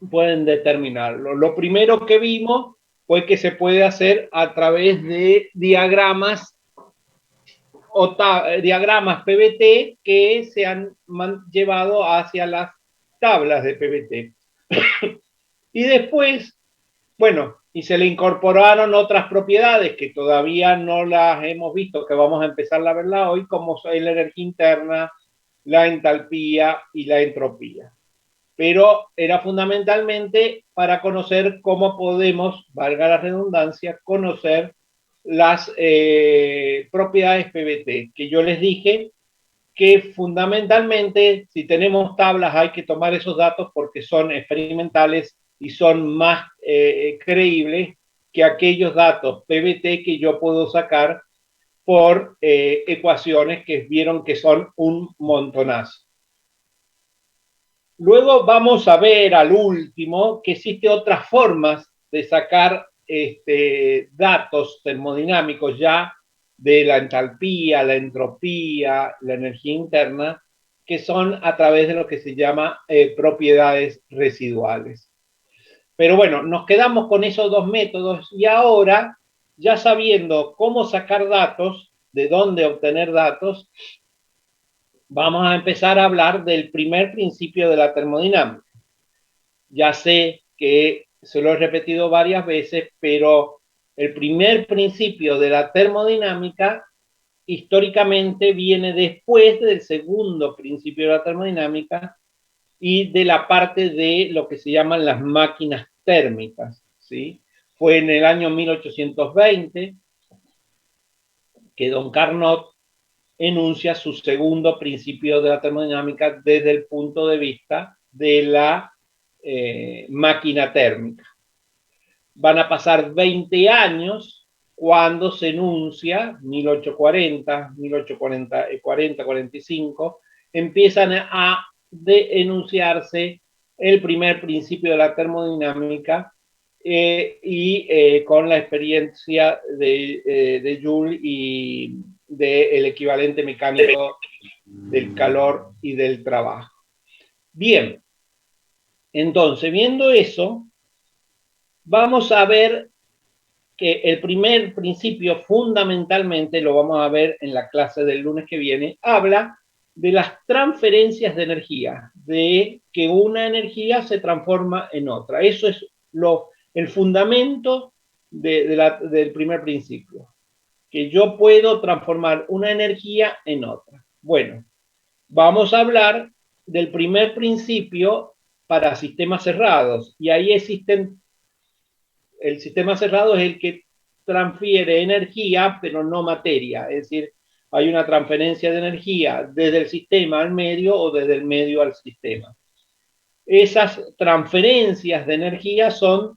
pueden determinarlo. Lo primero que vimos fue que se puede hacer a través de diagramas o diagramas PBT que se han llevado hacia las tablas de PBT. Y después, bueno, y se le incorporaron otras propiedades que todavía no las hemos visto, que vamos a empezar a verla hoy, como son la energía interna, la entalpía y la entropía. Pero era fundamentalmente para conocer cómo podemos, valga la redundancia, conocer las propiedades PBT, que yo les dije que fundamentalmente si tenemos tablas hay que tomar esos datos porque son experimentales y son más creíbles que aquellos datos PBT que yo puedo sacar por ecuaciones que vieron que son un montonazo. Luego vamos a ver al último que existe otras formas de sacar datos termodinámicos ya de la entalpía, la entropía, la energía interna, que son a través de lo que se llama propiedades residuales. Pero bueno, nos quedamos con esos dos métodos y ahora, ya sabiendo cómo sacar datos, de dónde obtener datos, vamos a empezar a hablar del primer principio de la termodinámica. Ya sé que se lo he repetido varias veces, pero el primer principio de la termodinámica históricamente viene después del segundo principio de la termodinámica y de la parte de lo que se llaman las máquinas térmicas, ¿sí? Fue en el año 1820 que Don Carnot enuncia su segundo principio de la termodinámica desde el punto de vista de la máquina térmica. Van a pasar 20 años cuando se enuncia, 1840, 1840, 45, empiezan a enunciarse el primer principio de la termodinámica con la experiencia de Joule y del equivalente mecánico del calor y del trabajo. Bien, entonces, viendo eso, vamos a ver que el primer principio fundamentalmente, lo vamos a ver en la clase del lunes que viene, habla de las transferencias de energía, de que una energía se transforma en otra. Eso es el fundamento del primer principio, que yo puedo transformar una energía en otra. Bueno, vamos a hablar del primer principio para sistemas cerrados, y ahí existen el sistema cerrado es el que transfiere energía, pero no materia. Es decir, hay una transferencia de energía desde el sistema al medio o desde el medio al sistema. Esas transferencias de energía son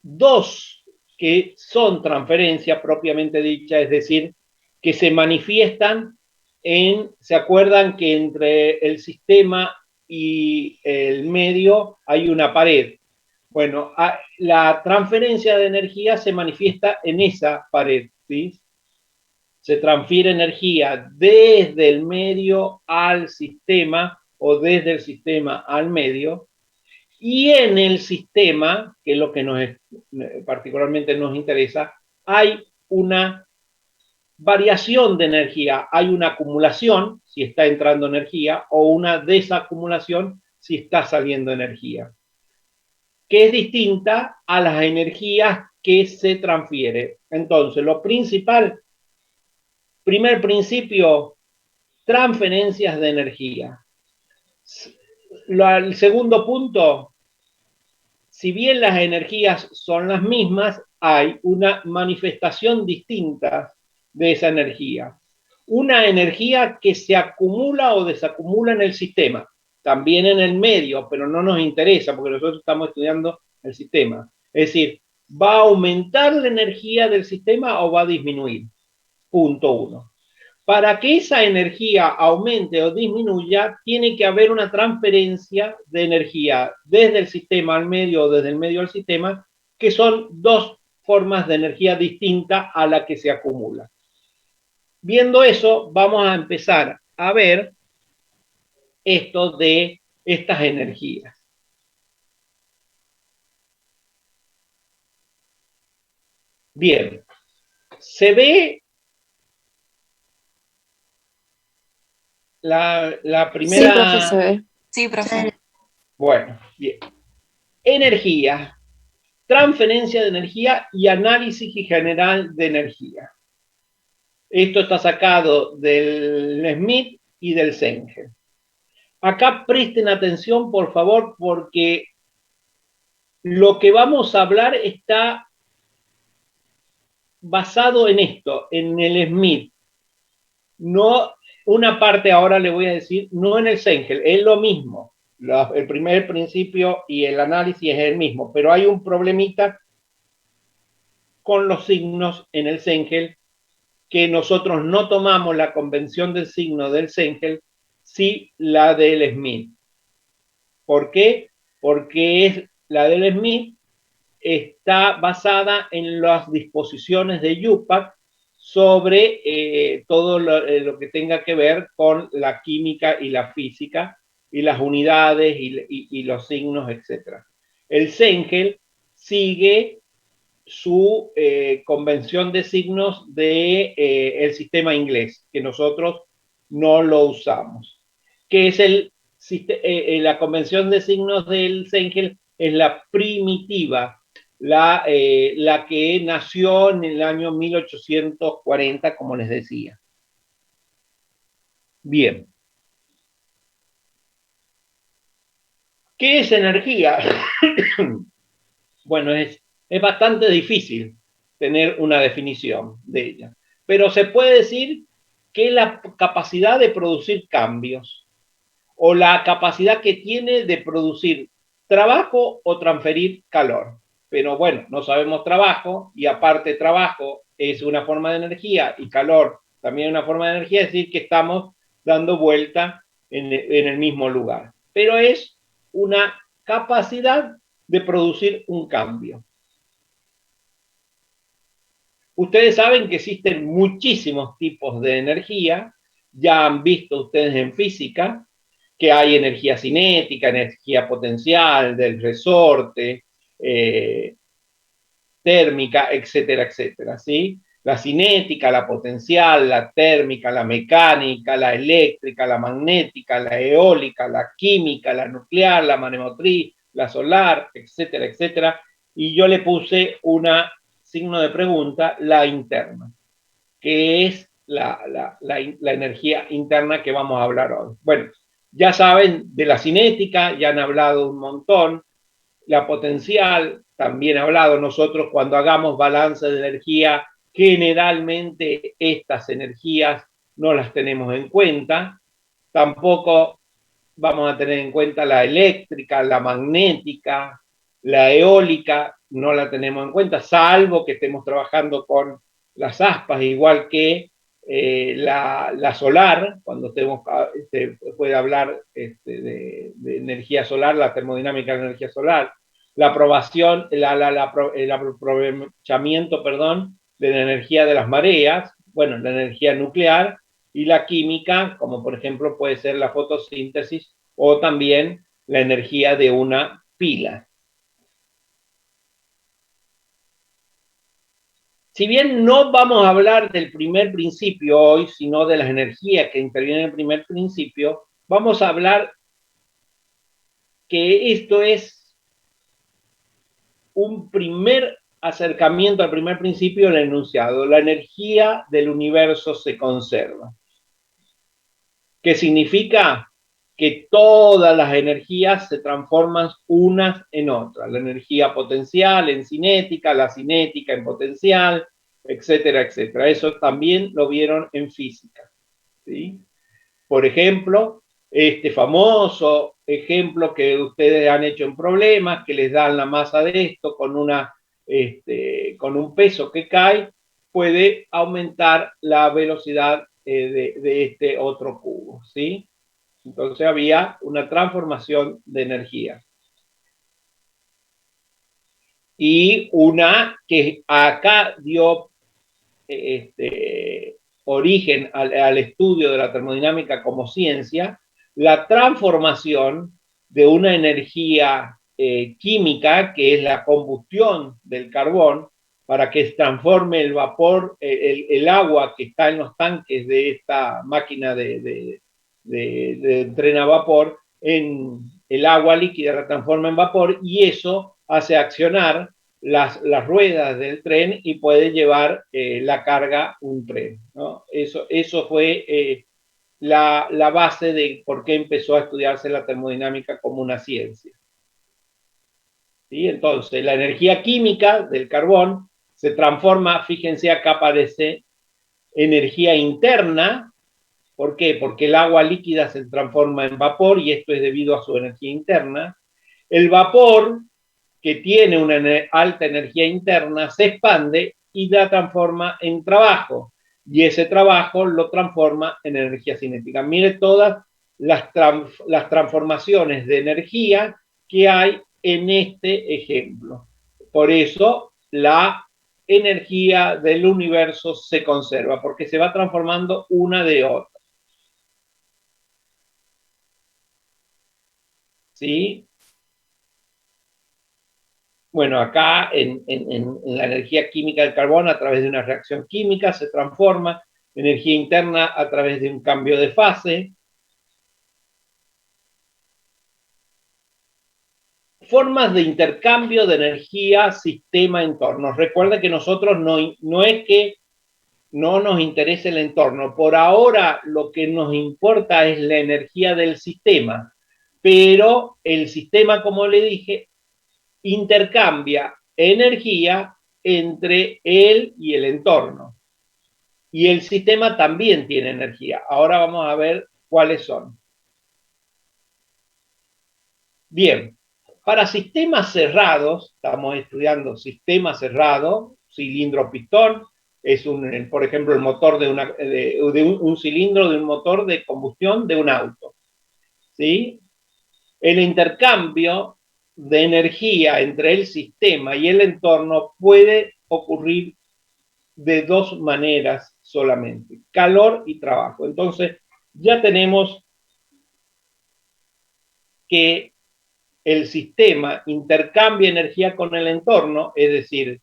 dos que son transferencia propiamente dicha, es decir, que se manifiestan ¿se acuerdan que entre el sistema y el medio hay una pared? Bueno, la transferencia de energía se manifiesta en esa pared, ¿sí? Se transfiere energía desde el medio al sistema o desde el sistema al medio. Y en el sistema, que es lo que particularmente nos interesa, hay una variación de energía. Hay una acumulación, si está entrando energía, o una desacumulación, si está saliendo energía, que es distinta a las energías que se transfiere. Entonces, lo principal, primer principio, transferencias de energía. El segundo punto, si bien las energías son las mismas, hay una manifestación distinta de esa energía. Una energía que se acumula o desacumula en el sistema, también en el medio, pero no nos interesa porque nosotros estamos estudiando el sistema. Es decir, ¿va a aumentar la energía del sistema o va a disminuir? Punto uno. Para que esa energía aumente o disminuya, tiene que haber una transferencia de energía desde el sistema al medio o desde el medio al sistema, que son dos formas de energía distinta a la que se acumula. Viendo eso, vamos a empezar a ver esto de estas energías. Bien, se ve la Sí, profe, se primera. ve. Sí, profe. Bueno, bien. Energía, transferencia de energía y análisis general de energía. Esto está sacado del Smith y del Senge. Acá presten atención, por favor, porque lo que vamos a hablar está basado en esto, en el Smith. No, una parte ahora le voy a decir, no en el Sengel, es lo mismo. El primer principio y el análisis es el mismo, pero hay un problemita con los signos en el Sengel, que nosotros no tomamos la convención del signo del Sengel, sí la del Smith. ¿Por qué? Porque es la del Smith está basada en las disposiciones de Yupak sobre todo lo que tenga que ver con la química y la física y las unidades y los signos, etc. El Sengel sigue su convención de signos de el sistema inglés, que nosotros no lo usamos. Que es la convención de signos del Sengel es la primitiva, la que nació en el año 1840, como les decía. Bien. ¿Qué es energía? Bueno, es bastante difícil tener una definición de ella, pero se puede decir que es la capacidad de producir cambios o la capacidad que tiene de producir trabajo o transferir calor. Pero bueno, no sabemos trabajo y aparte trabajo es una forma de energía y calor también es una forma de energía, es decir, que estamos dando vuelta en el mismo lugar. Pero es una capacidad de producir un cambio. Ustedes saben que existen muchísimos tipos de energía, ya han visto ustedes en física que hay energía cinética, energía potencial, del resorte, térmica, etcétera, etcétera, ¿sí? La cinética, la potencial, la térmica, la mecánica, la eléctrica, la magnética, la eólica, la química, la nuclear, la maremotriz, la solar, etcétera, etcétera. Y yo le puse una signo de pregunta, la interna, que es la energía interna que vamos a hablar hoy. Bueno, ya saben de la cinética, ya han hablado un montón, la potencial, también he hablado, nosotros cuando hagamos balance de energía, generalmente estas energías no las tenemos en cuenta, tampoco vamos a tener en cuenta la eléctrica, la magnética, la eólica, no la tenemos en cuenta, salvo que estemos trabajando con las aspas, igual que la solar, cuando estemos, puede hablar de energía solar, la termodinámica de la energía solar, la aprobación, el aprovechamiento, perdón, de la energía de las mareas, bueno, la energía nuclear y la química, como por ejemplo puede ser la fotosíntesis o también la energía de una pila. Si bien no vamos a hablar del primer principio hoy, sino de las energías que intervienen en el primer principio, vamos a hablar que esto es un primer acercamiento al primer principio del enunciado. La energía del universo se conserva. ¿Qué significa? Que todas las energías se transforman unas en otras. La energía potencial en cinética, la cinética en potencial, etcétera, etcétera. Eso también lo vieron en física, ¿sí? Por ejemplo, este famoso ejemplo que ustedes han hecho en problemas, que les dan la masa de esto con un peso que cae, puede aumentar la velocidad de este otro cubo, ¿sí? Entonces había una transformación de energía. Y una que acá dio origen al estudio de la termodinámica como ciencia, la transformación de una energía química, que es la combustión del carbón, para que se transforme el vapor, el agua que está en los tanques de esta máquina de tren a vapor, en el agua líquida la transforma en vapor y eso hace accionar las ruedas del tren y puede llevar la carga un tren, ¿no? Eso fue la base de por qué empezó a estudiarse la termodinámica como una ciencia. ¿Sí? Entonces, la energía química del carbón se transforma, fíjense acá aparece energía interna. ¿Por qué? Porque el agua líquida se transforma en vapor y esto es debido a su energía interna. El vapor, que tiene una alta energía interna, se expande y la transforma en trabajo. Y ese trabajo lo transforma en energía cinética. Mire todas las transformaciones de energía que hay en este ejemplo. Por eso la energía del universo se conserva, porque se va transformando una de otra. ¿Sí? Bueno, acá en la energía química del carbón, a través de una reacción química, se transforma energía interna a través de un cambio de fase. Formas de intercambio de energía, sistema, entorno. Recuerda que nosotros no es que no nos interese el entorno. Por ahora lo que nos importa es la energía del sistema. Pero el sistema, como le dije, intercambia energía entre él y el entorno. Y el sistema también tiene energía. Ahora vamos a ver cuáles son. Bien, para sistemas cerrados, estamos estudiando sistema cerrado, cilindro-pistón, es por ejemplo, el motor de un cilindro de un motor de combustión de un auto. ¿Sí? El intercambio de energía entre el sistema y el entorno puede ocurrir de dos maneras solamente, calor y trabajo. Entonces, ya tenemos que el sistema intercambia energía con el entorno, es decir,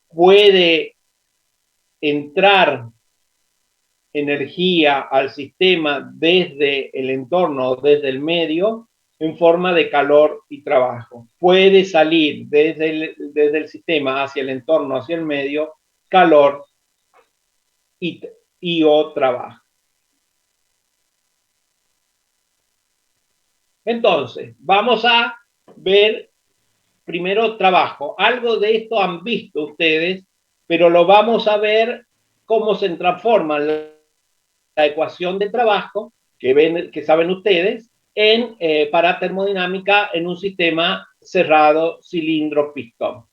puede entrar energía al sistema desde el entorno o desde el medio en forma de calor y trabajo. Puede salir desde el sistema hacia el entorno, hacia el medio, calor y, y o trabajo. Entonces, vamos a ver primero trabajo. Algo de esto han visto ustedes, pero lo vamos a ver cómo se transforma la ecuación de trabajo que saben ustedes para termodinámica en un sistema cerrado cilindro-pistón.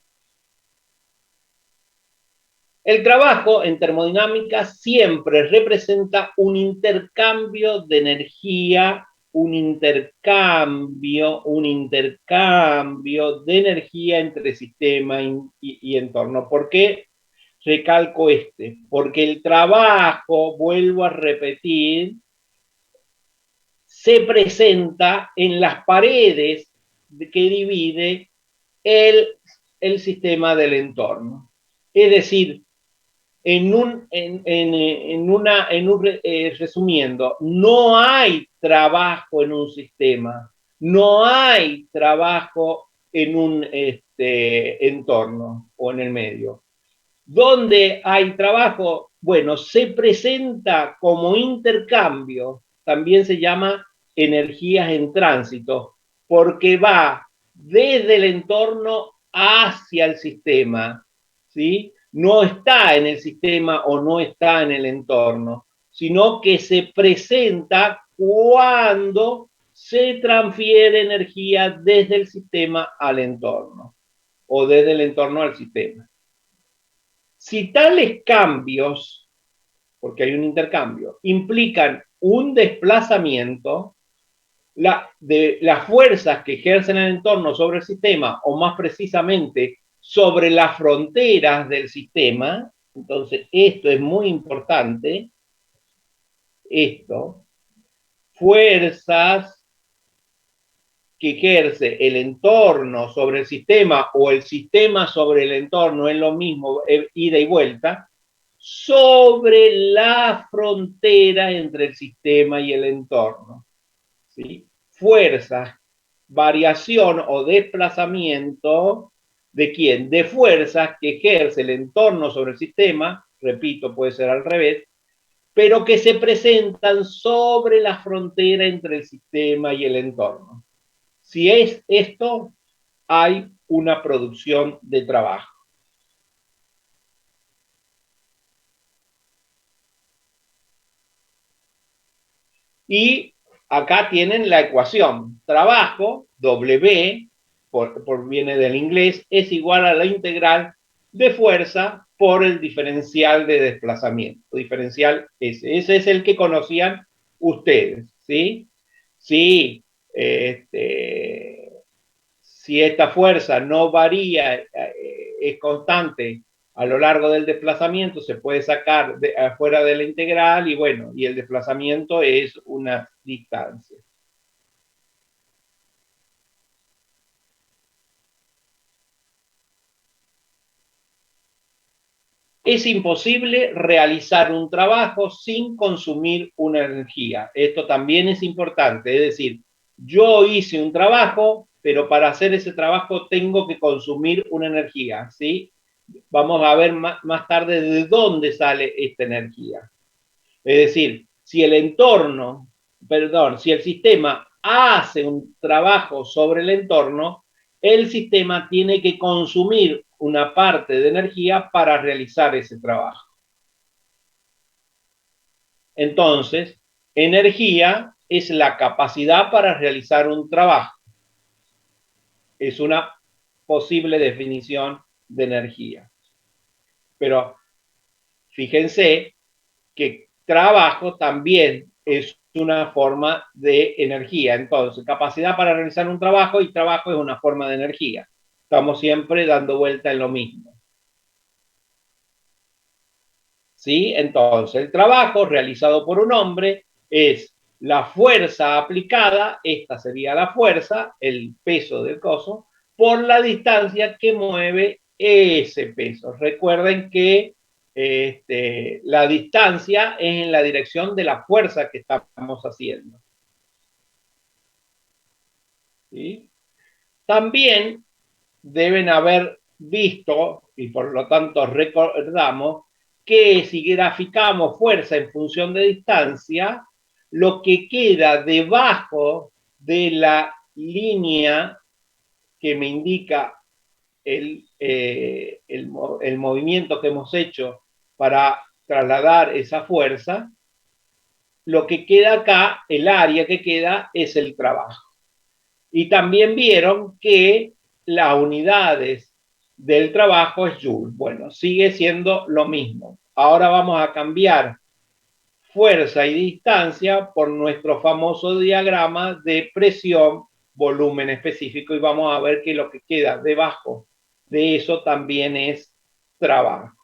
El trabajo en termodinámica siempre representa un intercambio de energía, un intercambio de energía entre sistema y entorno. ¿Por qué recalco este? Porque el trabajo, vuelvo a repetir, se presenta en las paredes que divide el sistema del entorno. Es decir, resumiendo, no hay trabajo en un sistema, no hay trabajo en un entorno o en el medio. ¿Dónde hay trabajo? Bueno, se presenta como intercambio, también se llama energías en tránsito, porque va desde el entorno hacia el sistema, ¿sí? No está en el sistema o no está en el entorno, sino que se presenta cuando se transfiere energía desde el sistema al entorno o desde el entorno al sistema. Si tales cambios, porque hay un intercambio, implican un desplazamiento, las fuerzas que ejercen el entorno sobre el sistema, o más precisamente sobre las fronteras del sistema, entonces esto es muy importante, fuerzas que ejerce el entorno sobre el sistema o el sistema sobre el entorno, es lo mismo, ida y vuelta, sobre la frontera entre el sistema y el entorno. ¿Sí? Fuerza, variación o desplazamiento de quién? De fuerzas que ejerce el entorno sobre el sistema, repito, puede ser al revés, pero que se presentan sobre la frontera entre el sistema y el entorno. Si es esto, hay una producción de trabajo. Y acá tienen la ecuación. Trabajo, W, viene del inglés, es igual a la integral de fuerza por el diferencial de desplazamiento. Diferencial S. Ese es el que conocían ustedes. ¿Sí? Sí. Si esta fuerza no varía, es constante a lo largo del desplazamiento, se puede sacar afuera de la integral y bueno, y el desplazamiento es una distancia. Es imposible realizar un trabajo sin consumir una energía. Esto también es importante, es decir, yo hice un trabajo, pero para hacer ese trabajo tengo que consumir una energía, ¿sí? Vamos a ver más tarde de dónde sale esta energía. Es decir, si el entorno, perdón, si el sistema hace un trabajo sobre el entorno, el sistema tiene que consumir una parte de energía para realizar ese trabajo. Entonces, energía es la capacidad para realizar un trabajo. Es una posible definición de energía. Pero fíjense que trabajo también es una forma de energía. Entonces, capacidad para realizar un trabajo y trabajo es una forma de energía. Estamos siempre dando vuelta en lo mismo. ¿Sí? Entonces, el trabajo realizado por un hombre es la fuerza aplicada, esta sería la fuerza, el peso del coso, por la distancia que mueve ese peso. Recuerden que la distancia es en la dirección de la fuerza que estamos haciendo. ¿Sí? También deben haber visto, y por lo tanto recordamos, que si graficamos fuerza en función de distancia, lo que queda debajo de la línea que me indica el movimiento que hemos hecho para trasladar esa fuerza, lo que queda acá, el área que queda, es el trabajo. Y también vieron que las unidades del trabajo es Joule. Bueno, sigue siendo lo mismo. Ahora vamos a cambiar fuerza y distancia por nuestro famoso diagrama de presión, volumen específico, y vamos a ver que lo que queda debajo de eso también es trabajo.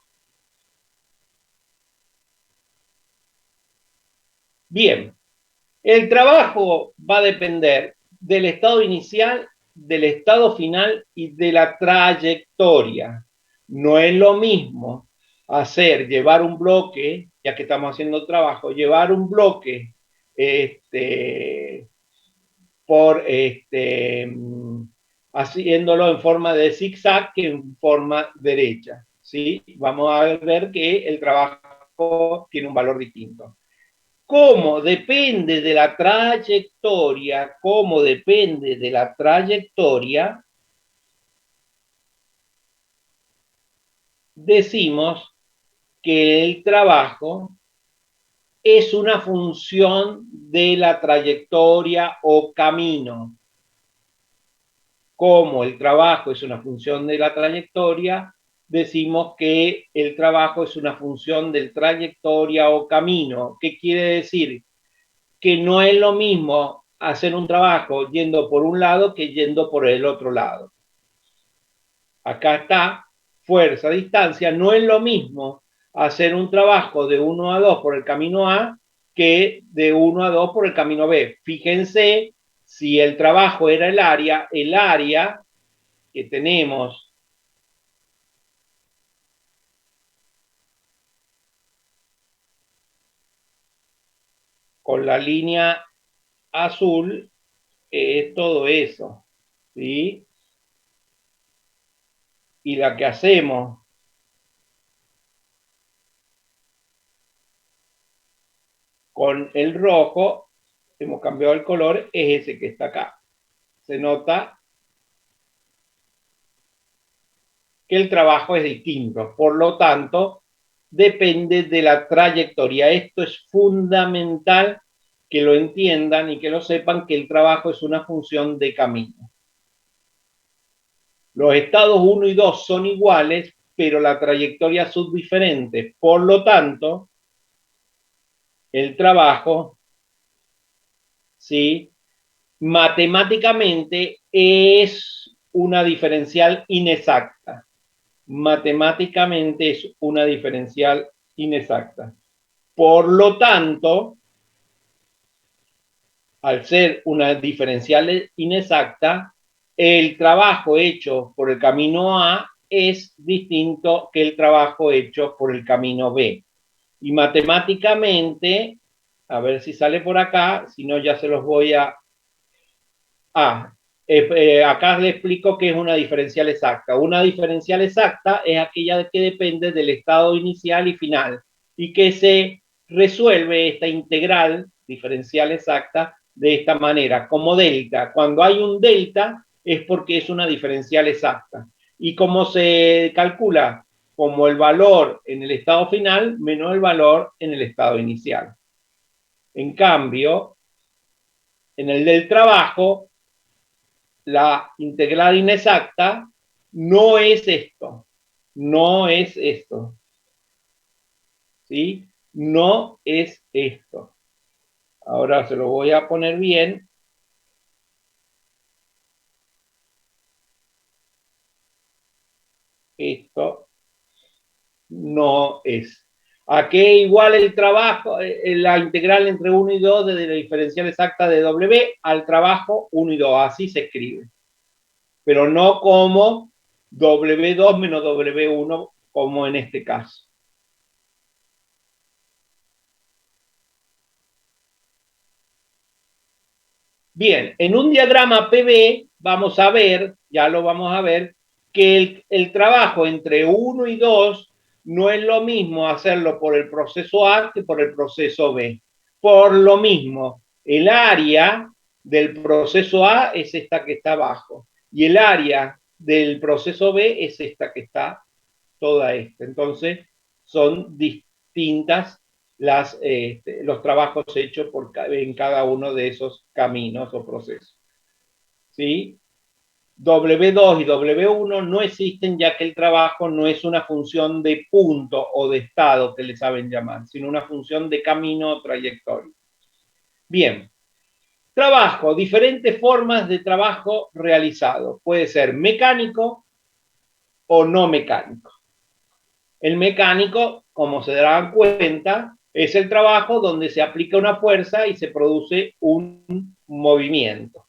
Bien, el trabajo va a depender del estado inicial, del estado final y de la trayectoria. No es lo mismo llevar un bloque, ya que estamos haciendo trabajo, llevar un bloque haciéndolo en forma de zigzag que en forma derecha. ¿Sí? Vamos a ver que el trabajo tiene un valor distinto. ¿Cómo depende de la trayectoria? ¿Cómo depende de la trayectoria? Decimos que el trabajo es una función de la trayectoria o camino. Como el trabajo es una función de la trayectoria, decimos que el trabajo es una función del trayectoria o camino. ¿Qué quiere decir? Que no es lo mismo hacer un trabajo yendo por un lado que yendo por el otro lado. Acá está fuerza, distancia, no es lo mismo hacer un trabajo de 1 a 2 por el camino A que de 1 a 2 por el camino B. Fíjense Si el trabajo era el área que tenemos con la línea azul es todo eso, ¿sí? Y la que hacemos con el rojo, hemos cambiado el color, es ese que está acá. Se nota que el trabajo es distinto. Por lo tanto, depende de la trayectoria. Esto es fundamental que lo entiendan y que lo sepan, que el trabajo es una función de camino. Los estados 1 y 2 son iguales, pero la trayectoria son diferentes. Por lo tanto, el trabajo, ¿sí?, matemáticamente es una diferencial inexacta. Matemáticamente es una diferencial inexacta. Por lo tanto, al ser una diferencial inexacta, el trabajo hecho por el camino A es distinto que el trabajo hecho por el camino B. Y matemáticamente, a ver si sale por acá, si no ya se los voy a... acá le explico qué es una diferencial exacta. Una diferencial exacta es aquella que depende del estado inicial y final y que se resuelve esta integral diferencial exacta de esta manera, como delta. Cuando hay un delta es porque es una diferencial exacta. ¿Y cómo se calcula? Como el valor en el estado final menos el valor en el estado inicial. En cambio, en el del trabajo, la integral inexacta no es esto, no es esto, ¿sí? No es esto. Ahora se lo voy a poner bien. Esto no es. ¿A qué igual el trabajo, la integral entre 1 y 2 de la diferencial exacta de W al trabajo 1 y 2? Así se escribe. Pero no como W2 menos W1 como en este caso. Bien, en un diagrama PB vamos a ver, ya lo vamos a ver, que el trabajo entre 1 y 2 no es lo mismo hacerlo por el proceso A que por el proceso B. Por lo mismo, el área del proceso A es esta que está abajo y el área del proceso B es esta que está toda esta. Entonces, son distintas los trabajos hechos en cada uno de esos caminos o procesos. ¿Sí? W2 y W1 no existen ya que el trabajo no es una función de punto o de estado que le saben llamar, sino una función de camino o trayectoria. Bien, trabajo, diferentes formas de trabajo realizado. Puede ser mecánico o no mecánico. El mecánico, como se darán cuenta, es el trabajo donde se aplica una fuerza y se produce un movimiento.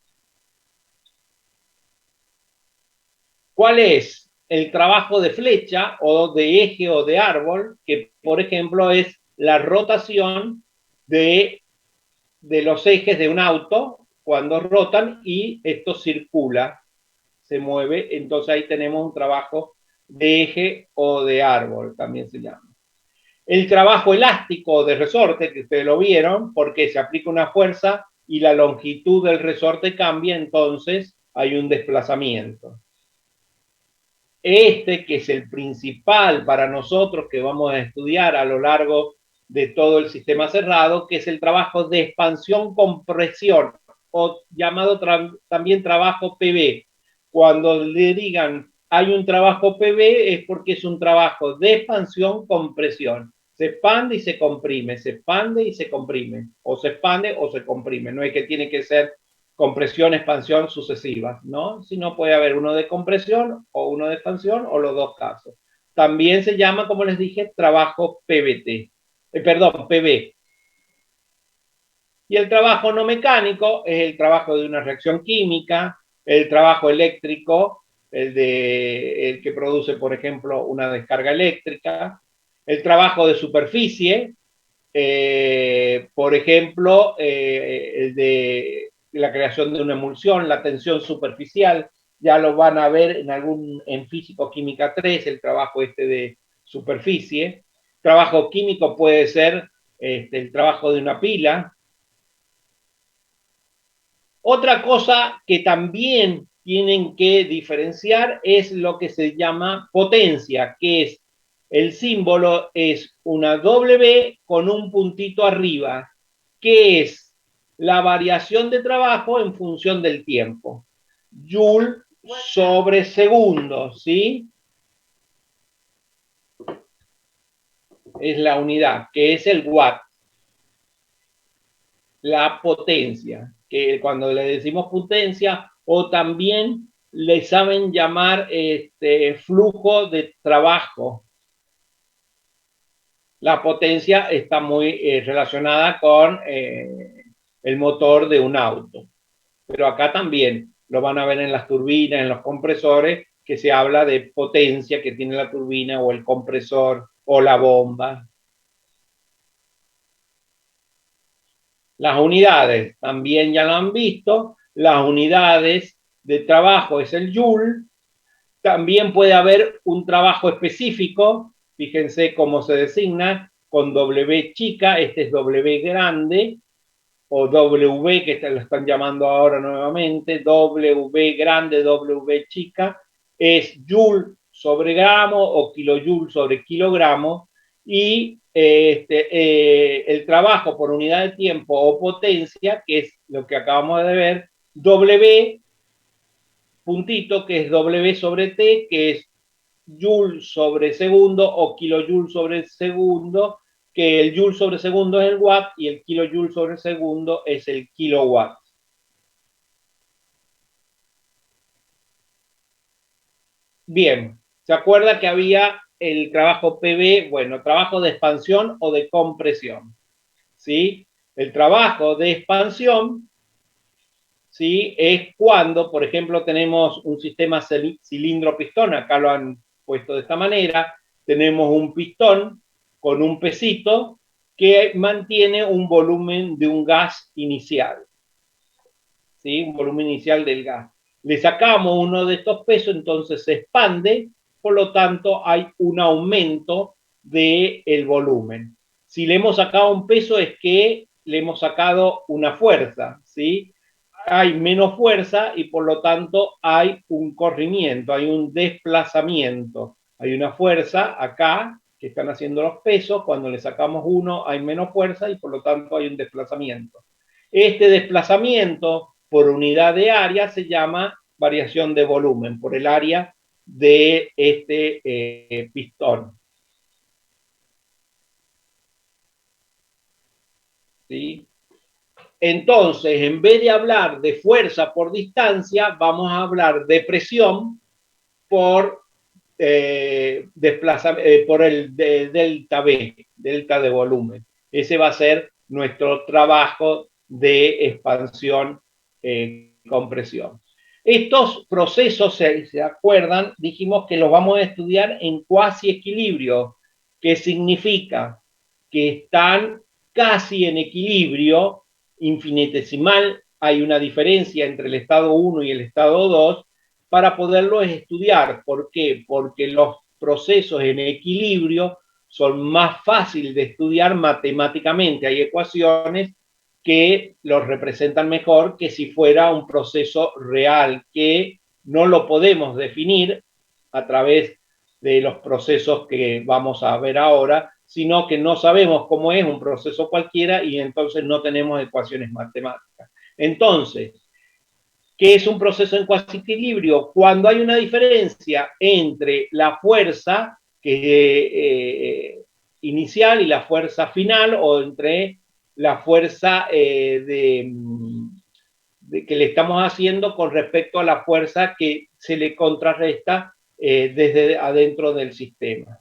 ¿Cuál es el trabajo de flecha o de eje o de árbol? Que, por ejemplo, es la rotación de los ejes de un auto cuando rotan y esto circula, se mueve. Entonces ahí tenemos un trabajo de eje o de árbol, también se llama. El trabajo elástico de resorte, que ustedes lo vieron, porque se aplica una fuerza y la longitud del resorte cambia, entonces hay un desplazamiento. Este, que es el principal para nosotros que vamos a estudiar a lo largo de todo el sistema cerrado, que es el trabajo de expansión-compresión, o llamado también trabajo PV. Cuando le digan hay un trabajo PV es porque es un trabajo de expansión-compresión. Se expande y se comprime, se expande y se comprime, o se expande o se comprime. No es que tiene que ser compresión, expansión sucesivas, ¿no? Si no puede haber uno de compresión o uno de expansión o los dos casos. También se llama, como les dije, trabajo PVT. Perdón, PV. Y el trabajo no mecánico es el trabajo de una reacción química, el trabajo eléctrico, el que produce, por ejemplo, una descarga eléctrica, el trabajo de superficie, por ejemplo, el de la creación de una emulsión, la tensión superficial, ya lo van a ver en Físico-Química 3, el trabajo de superficie. Trabajo químico puede ser el trabajo de una pila. Otra cosa que también tienen que diferenciar es lo que se llama potencia, que es el símbolo es una W con un puntito arriba, que es la variación de trabajo en función del tiempo. Joule sobre segundo, ¿sí? Es la unidad, que es el watt. La potencia, que cuando le decimos potencia, o también le saben llamar flujo de trabajo. La potencia está muy relacionada con el motor de un auto. Pero acá también lo van a ver en las turbinas, en los compresores, que se habla de potencia que tiene la turbina o el compresor o la bomba. Las unidades, también ya lo han visto, las unidades de trabajo es el Joule. También puede haber un trabajo específico, fíjense cómo se designa, con W chica, este es W grande, o W, que lo están llamando ahora nuevamente, W grande, W chica, es Joule sobre gramo o kilojoule sobre kilogramo, y el trabajo por unidad de tiempo o potencia, que es lo que acabamos de ver, W puntito, que es W sobre T, que es Joule sobre segundo o kilojoule sobre segundo, que el Joule sobre segundo es el watt y el kilojoule sobre segundo es el kilowatt. Bien, ¿se acuerda que había el trabajo PV? Bueno, trabajo de expansión o de compresión, ¿sí? El trabajo de expansión, ¿sí? Es cuando, por ejemplo, tenemos un sistema cilindro-pistón, acá lo han puesto de esta manera, tenemos un pistón con un pesito que mantiene un volumen de un gas inicial, ¿sí? Un volumen inicial del gas. Le sacamos uno de estos pesos, entonces se expande, por lo tanto hay un aumento del volumen. Si le hemos sacado un peso es que le hemos sacado una fuerza, ¿sí? Hay menos fuerza y por lo tanto hay un corrimiento, hay un desplazamiento. Hay una fuerza acá que están haciendo los pesos, cuando le sacamos uno hay menos fuerza y por lo tanto hay un desplazamiento. Este desplazamiento por unidad de área se llama variación de volumen, por el área de este pistón. ¿Sí? Entonces, en vez de hablar de fuerza por distancia, vamos a hablar de presión por, por el delta B, delta de volumen. Ese va a ser nuestro trabajo de expansión, compresión. Estos procesos, ¿se acuerdan? Dijimos que los vamos a estudiar en cuasi equilibrio, que significa que están casi en equilibrio infinitesimal, hay una diferencia entre el estado 1 y el estado 2, para poderlos estudiar. ¿Por qué? Porque los procesos en equilibrio son más fáciles de estudiar matemáticamente. Hay ecuaciones que los representan mejor que si fuera un proceso real, que no lo podemos definir a través de los procesos que vamos a ver ahora, sino que no sabemos cómo es un proceso cualquiera y entonces no tenemos ecuaciones matemáticas. Entonces, ¿qué es un proceso en cuasi equilibrio? Cuando hay una diferencia entre la fuerza inicial y la fuerza final, o entre la fuerza que le estamos haciendo con respecto a la fuerza que se le contrarresta desde adentro del sistema.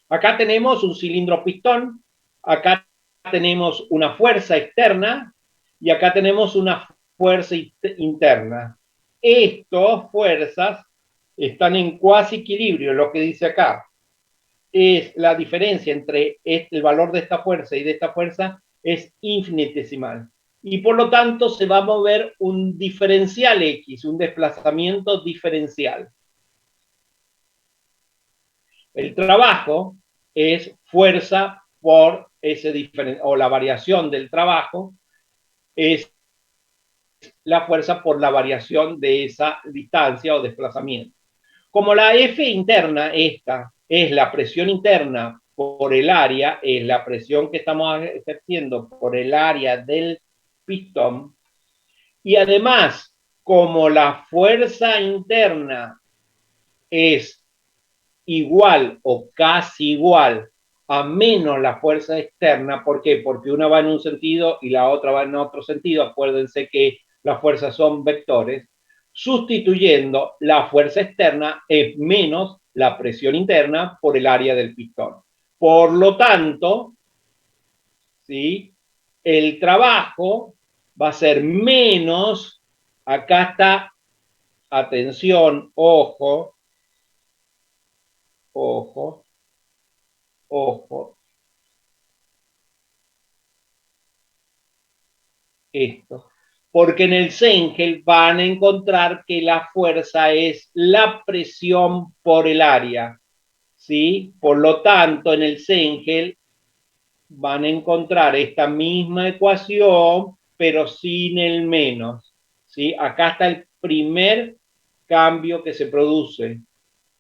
Acá tenemos un cilindro pistón, acá tenemos una fuerza externa y acá tenemos una fuerza interna. Estas fuerzas están en cuasi equilibrio, lo que dice acá. Es la diferencia entre el valor de esta fuerza y de esta fuerza es infinitesimal. Y por lo tanto se va a mover un diferencial X, un desplazamiento diferencial. El trabajo es fuerza por ese diferencial, o la variación del trabajo es la fuerza por la variación de esa distancia o desplazamiento. Como la F interna, esta, es la presión interna por el área, es la presión que estamos ejerciendo por el área del pistón, y además, como la fuerza interna es igual o casi igual a menos la fuerza externa, ¿por qué? Porque una va en un sentido y la otra va en otro sentido, acuérdense que las fuerzas son vectores, sustituyendo la fuerza externa es menos la presión interna por el área del pistón. Por lo tanto, ¿sí? El trabajo va a ser menos, acá está, atención, ojo, ojo, ojo, esto. Porque en el Sengel van a encontrar que la fuerza es la presión por el área, ¿sí? Por lo tanto, en el Sengel van a encontrar esta misma ecuación, pero sin el menos, ¿sí? Acá está el primer cambio que se produce,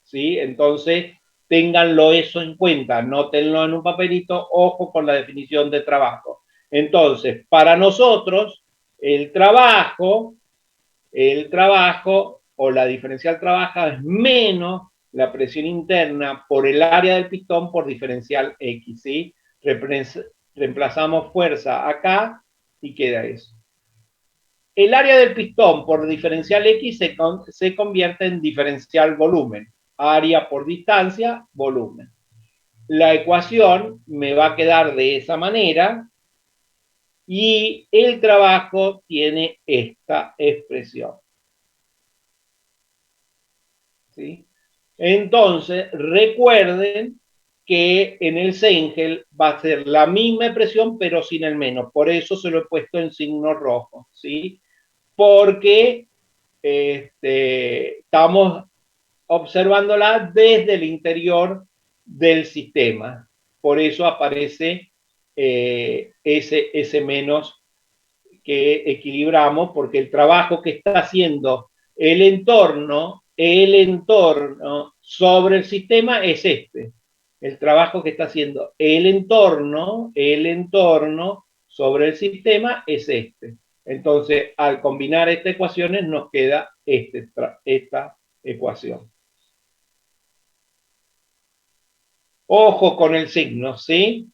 ¿sí? Entonces, ténganlo eso en cuenta, nótenlo en un papelito, ojo con la definición de trabajo. Entonces, para nosotros, el trabajo o la diferencial trabaja es menos la presión interna por el área del pistón por diferencial X, ¿sí? Reemplazamos fuerza acá y queda eso. El área del pistón por diferencial X se convierte en diferencial volumen. Área por distancia, volumen. La ecuación me va a quedar de esa manera y el trabajo tiene esta expresión. ¿Sí? Entonces, recuerden que en el Sengel va a ser la misma presión, pero sin el menos. Por eso se lo he puesto en signo rojo, ¿sí? Porque estamos observándola desde el interior del sistema. Por eso aparece ese menos que equilibramos, porque el trabajo que está haciendo el entorno sobre el sistema es este. El trabajo que está haciendo el entorno sobre el sistema es este. Entonces, al combinar estas ecuaciones nos queda esta ecuación. Ojo con el signo, ¿sí?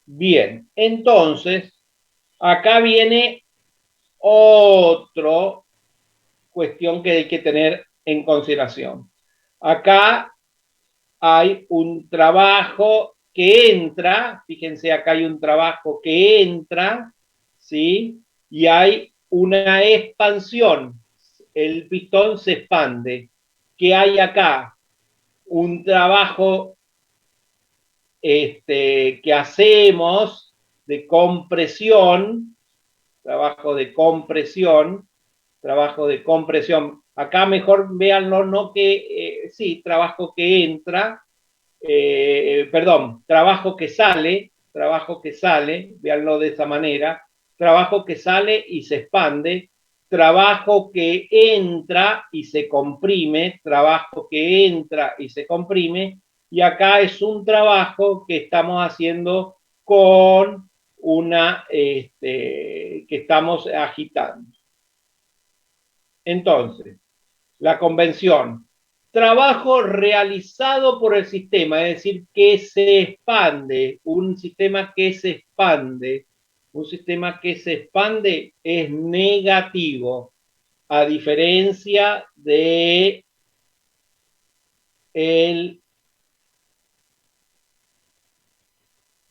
Bien, entonces, acá viene otra cuestión que hay que tener en consideración. Acá hay un trabajo que entra, fíjense, acá hay un trabajo que entra, ¿sí? Y hay una expansión, el pistón se expande. ¿Qué hay acá? Un trabajo que hacemos de compresión, trabajo de compresión, trabajo de compresión. Acá mejor véanlo, no que, sí, trabajo que entra, perdón, trabajo que sale, véanlo de esa manera, trabajo que sale y se expande, trabajo que entra y se comprime, trabajo que entra y se comprime, y acá es un trabajo que estamos haciendo con que estamos agitando. Entonces, la convención, trabajo realizado por el sistema, es decir, que se expande, un sistema que se expande, un sistema que se expande es negativo, a diferencia de el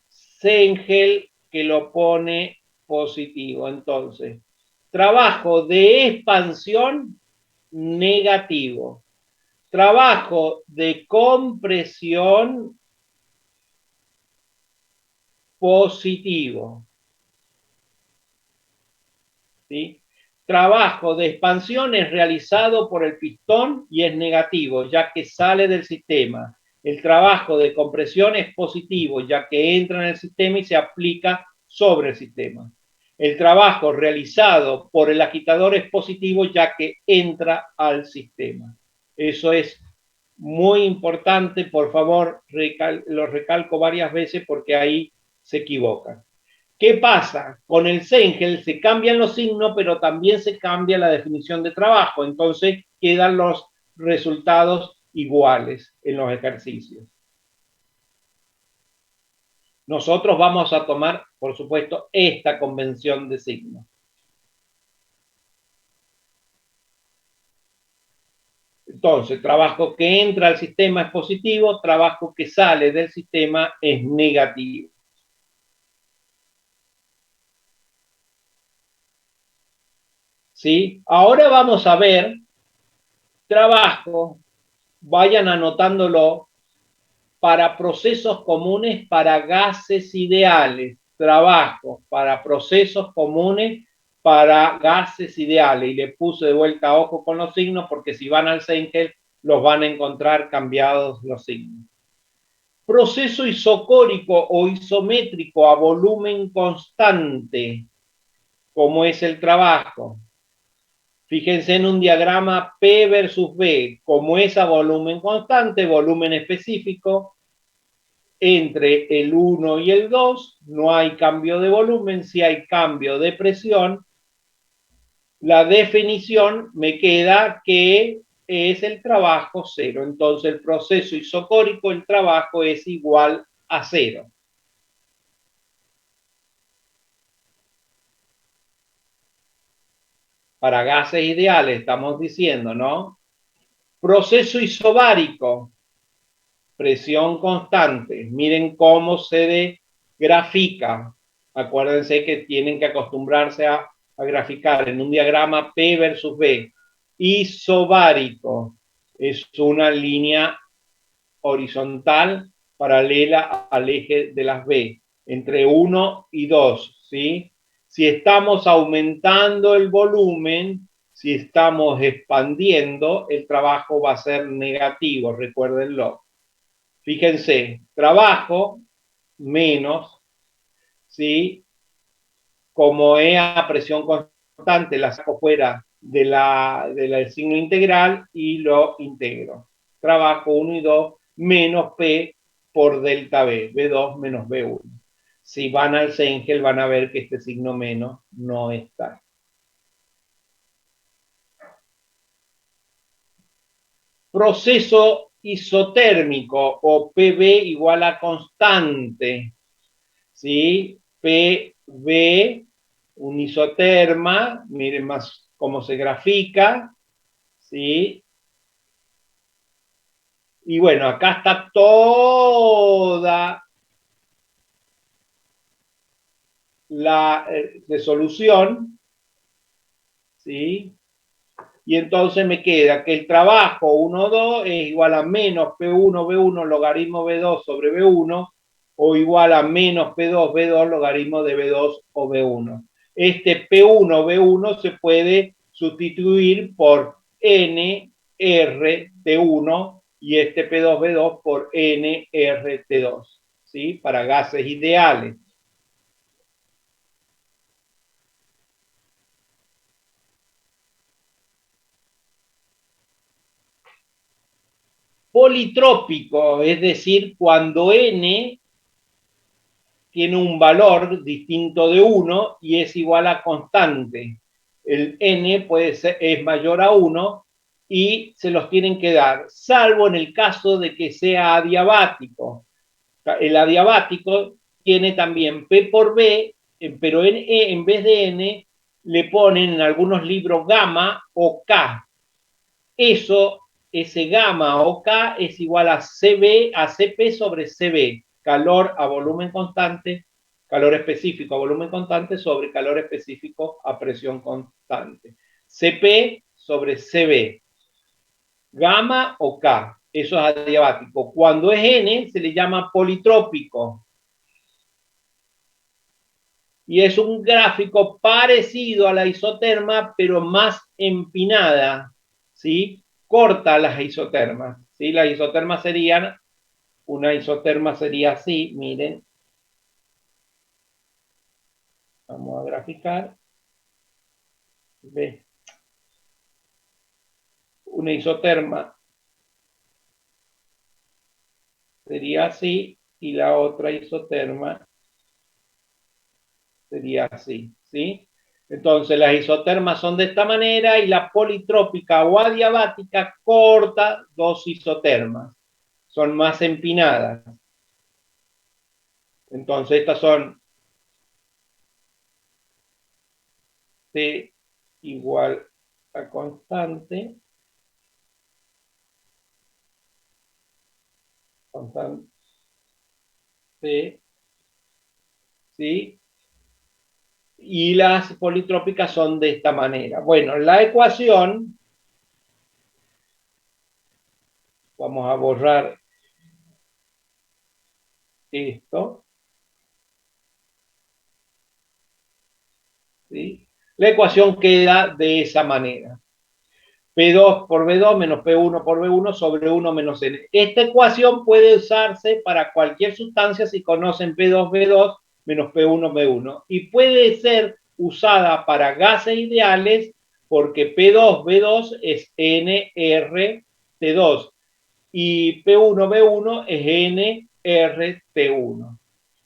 Sengel que lo pone positivo. Entonces, trabajo de expansión negativo. Trabajo de compresión positivo. ¿Sí? Trabajo de expansión es realizado por el pistón y es negativo, ya que sale del sistema. El trabajo de compresión es positivo, ya que entra en el sistema y se aplica sobre el sistema. El trabajo realizado por el agitador es positivo, ya que entra al sistema. Eso es muy importante, por favor, lo recalco varias veces porque ahí se equivocan. ¿Qué pasa? Con el Sengel se cambian los signos, pero también se cambia la definición de trabajo. Entonces quedan los resultados iguales en los ejercicios. Nosotros vamos a tomar, por supuesto, esta convención de signos. Entonces, trabajo que entra al sistema es positivo, trabajo que sale del sistema es negativo. ¿Sí? Ahora vamos a ver trabajo, vayan anotándolo, para procesos comunes para gases ideales, trabajo para procesos comunes para gases ideales. Y le puse de vuelta ojo con los signos porque si van al Sengel los van a encontrar cambiados los signos. Proceso isocórico o isométrico a volumen constante, como es el trabajo. Fíjense en un diagrama P versus B, como es a volumen constante, volumen específico, entre el 1 y el 2 no hay cambio de volumen, si hay cambio de presión, la definición me queda que es el trabajo cero. Entonces el proceso isocórico, el trabajo es igual a cero. Para gases ideales estamos diciendo, ¿no? Proceso isobárico, presión constante. Miren cómo se grafica. Acuérdense que tienen que acostumbrarse a graficar en un diagrama P versus B. Isobárico es una línea horizontal paralela al eje de las B, entre 1 y 2, ¿sí? Si estamos aumentando el volumen, si estamos expandiendo, el trabajo va a ser negativo, recuérdenlo. Fíjense, trabajo menos, ¿sí? Como es a presión constante, la saco fuera del signo integral y lo integro. Trabajo 1 y 2 menos P por delta B, B2 menos B1. Si van al Sengel van a ver que este signo menos no está. Proceso isotérmico o PB igual a constante, ¿sí? PB, un isoterma, miren más cómo se grafica, ¿sí? Y bueno, acá está toda la resolución, ¿sí? Y entonces me queda que el trabajo 1,2 es igual a menos P1, B1 logaritmo B2 sobre B1 o igual a menos P2, B2 logaritmo de B2 o B1. Este P1, B1 se puede sustituir por N, R, T1 y este P2, B2 por N, R, T2, ¿sí? Para gases ideales. Politrópico, es decir, cuando N tiene un valor distinto de 1 y es igual a constante. El n puede ser, es mayor a 1 y se los tienen que dar, salvo en el caso de que sea adiabático. El adiabático tiene también P por B, pero en vez de n le ponen en algunos libros gamma o K. Eso ese gamma o K es igual a CB, a CP sobre CB, calor a volumen constante, calor específico a volumen constante sobre calor específico a presión constante. CP sobre CB, gamma o K, eso es adiabático. Cuando es N se le llama politrópico. Y es un gráfico parecido a la isoterma, pero más empinada, ¿sí? Corta las isotermas, ¿sí? Las isotermas serían, una isoterma sería así, miren. Vamos a graficar. ¿Ve? Una isoterma sería así y la otra isoterma sería así, ¿sí? Entonces las isotermas son de esta manera y la politrópica o adiabática corta dos isotermas, son más empinadas. Entonces estas son T igual a constante, constante, ¿sí? Y las politrópicas son de esta manera. Bueno, la ecuación, vamos a borrar esto, ¿sí? La ecuación queda de esa manera. P2 por B2 menos P1 por B1 sobre 1 menos N. Esta ecuación puede usarse para cualquier sustancia si conocen P2, B2 menos P1, B1. Y puede ser usada para gases ideales porque P2, B2 es NRT2 y P1, B1 es NRT1.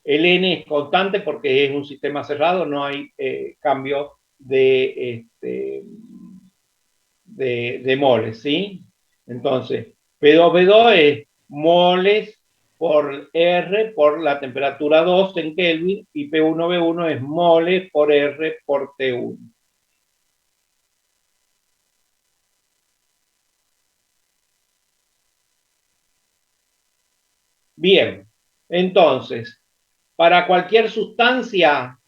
El N es constante porque es un sistema cerrado, no hay cambio de moles, ¿sí? Entonces, P2B2 es moles por R por la temperatura 2 en Kelvin y P1B1 es moles por R por T1. Bien, entonces, para cualquier sustancia,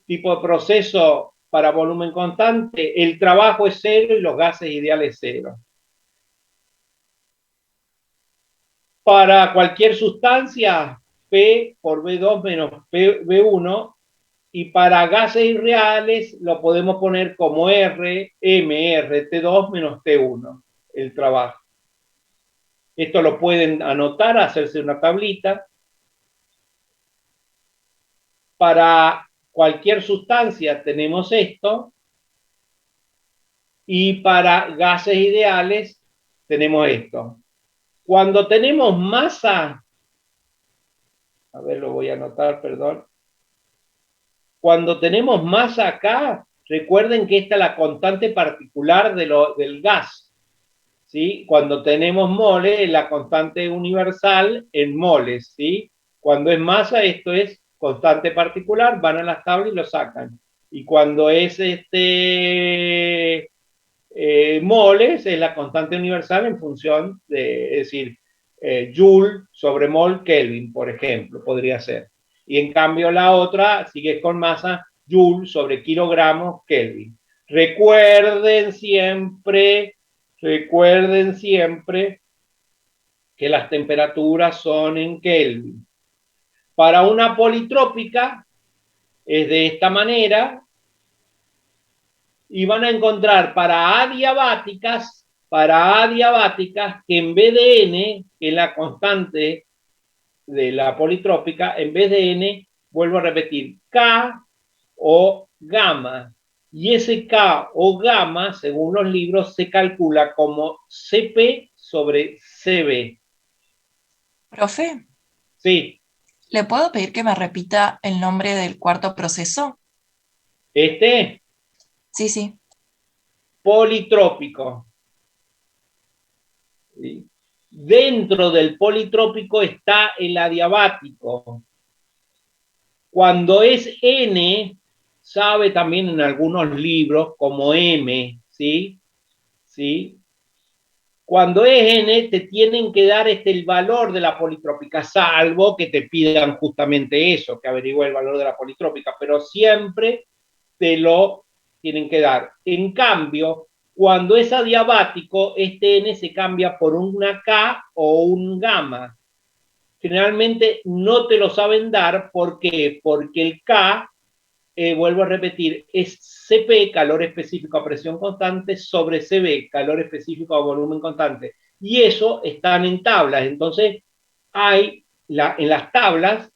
tipo de proceso para volumen constante, el trabajo es cero y los gases ideales cero. Para cualquier sustancia, P por B2 menos B1, y para gases irreales lo podemos poner como R, M, R, T2 menos T1, el trabajo. Esto lo pueden anotar, hacerse una tablita. Para cualquier sustancia tenemos esto, y para gases ideales tenemos esto. Cuando tenemos masa, a ver, lo voy a anotar, perdón. Cuando tenemos masa acá, recuerden que esta es la constante particular del gas, ¿sí? Cuando tenemos moles, la constante universal en moles, ¿sí? Cuando es masa, esto es constante particular, van a las tablas y lo sacan. Y cuando es moles, es la constante universal en función de, es decir, Joule sobre mol Kelvin, por ejemplo, podría ser. Y en cambio la otra sigue con masa Joule sobre kilogramos Kelvin. Recuerden siempre que las temperaturas son en Kelvin. Para una politrópica es de esta manera y van a encontrar para adiabáticas que en vez de N, que es la constante de la politrópica, en vez de N, vuelvo a repetir, K o gamma. Y ese K o gamma, según los libros, se calcula como CP sobre CB. Profe, Sí, ¿le puedo pedir que me repita el nombre del cuarto proceso? este Sí, sí. politrópico. ¿Sí? Dentro del politrópico está el adiabático. Cuando es N, sabe también en algunos libros como M, ¿sí? ¿Sí? Cuando es n, te tienen que dar el valor de la politrópica, salvo que te pidan justamente eso, que averigüe el valor de la politrópica, pero siempre te lo tienen que dar. En cambio, cuando es adiabático, este n se cambia por una k o un gamma. Generalmente no te lo saben dar, ¿por qué? Porque el k, vuelvo a repetir, es Cp, calor específico a presión constante, sobre Cv, calor específico a volumen constante. Y eso están en tablas. Entonces, hay en las tablas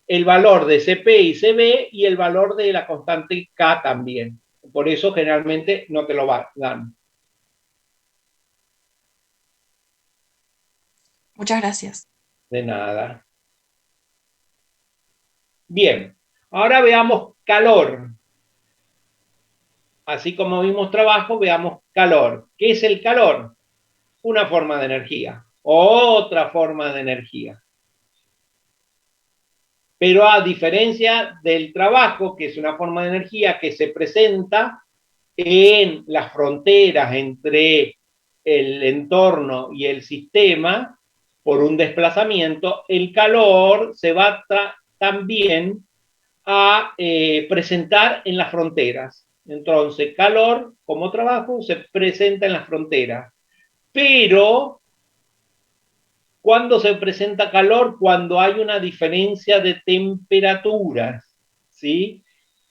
el valor de Cp y Cv y el valor de la constante K también. Por eso generalmente no te lo dan. Muchas gracias. De nada. Bien, ahora veamos calor. Así como vimos trabajo, veamos calor. ¿Qué es el calor? Una forma de energía, otra forma de energía. Pero a diferencia del trabajo, que es una forma de energía que se presenta en las fronteras entre el entorno y el sistema, por un desplazamiento, el calor se va también a presentar en las fronteras. Entonces, calor como trabajo se presenta en las fronteras. Pero, ¿cuándo se presenta calor? Cuando hay una diferencia de temperaturas, ¿sí?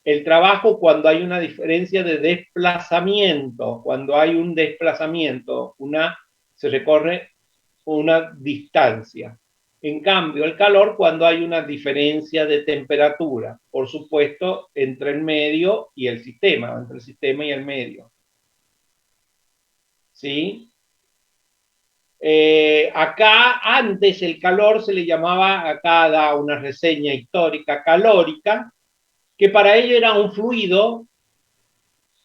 El trabajo cuando hay una diferencia de desplazamiento, cuando hay un desplazamiento, se recorre una distancia. En cambio, el calor cuando hay una diferencia de temperatura, por supuesto, entre el medio y el sistema, entre el sistema y el medio. ¿Sí? Acá antes el calor se le llamaba, acá da una reseña histórica calórica, que para ello era un fluido,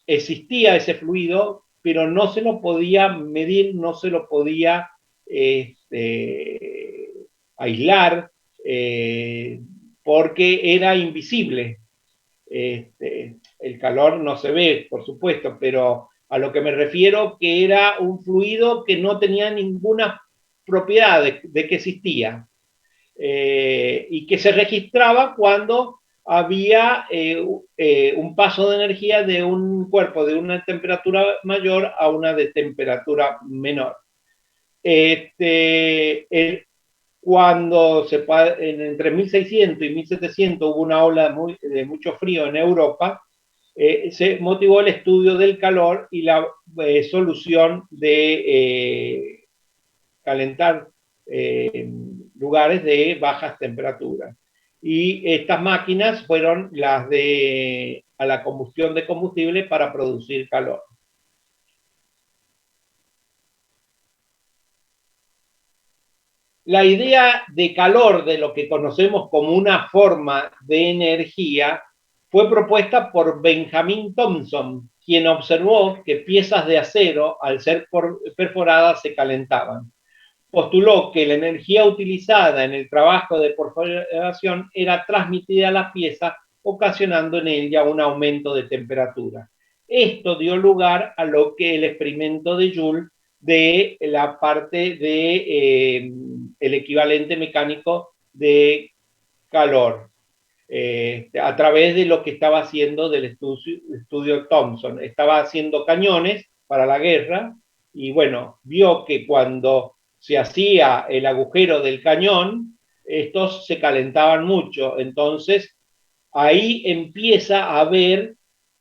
existía ese fluido, pero no se lo podía medir, no se lo podía aislar, porque era invisible. El calor no se ve, por supuesto, pero a lo que me refiero que era un fluido que no tenía ninguna propiedad de que existía, y que se registraba cuando había un paso de energía de un cuerpo de una temperatura mayor a una de temperatura menor. Cuando entre 1600 y 1700 hubo una ola de mucho frío en Europa, se motivó el estudio del calor y la solución de calentar lugares de bajas temperaturas. Y estas máquinas fueron las a la combustión de combustible para producir calor. La idea de calor, de lo que conocemos como una forma de energía, fue propuesta por Benjamin Thompson, quien observó que piezas de acero, al ser perforadas, se calentaban. Postuló que la energía utilizada en el trabajo de perforación era transmitida a la pieza, ocasionando en ella un aumento de temperatura. Esto dio lugar a lo que el experimento de Joule de la parte de el equivalente mecánico de calor, a través de lo que estaba haciendo del estudio Thomson. Estaba haciendo cañones para la guerra y bueno, vio que cuando se hacía el agujero del cañón, estos se calentaban mucho. Entonces, ahí empieza a ver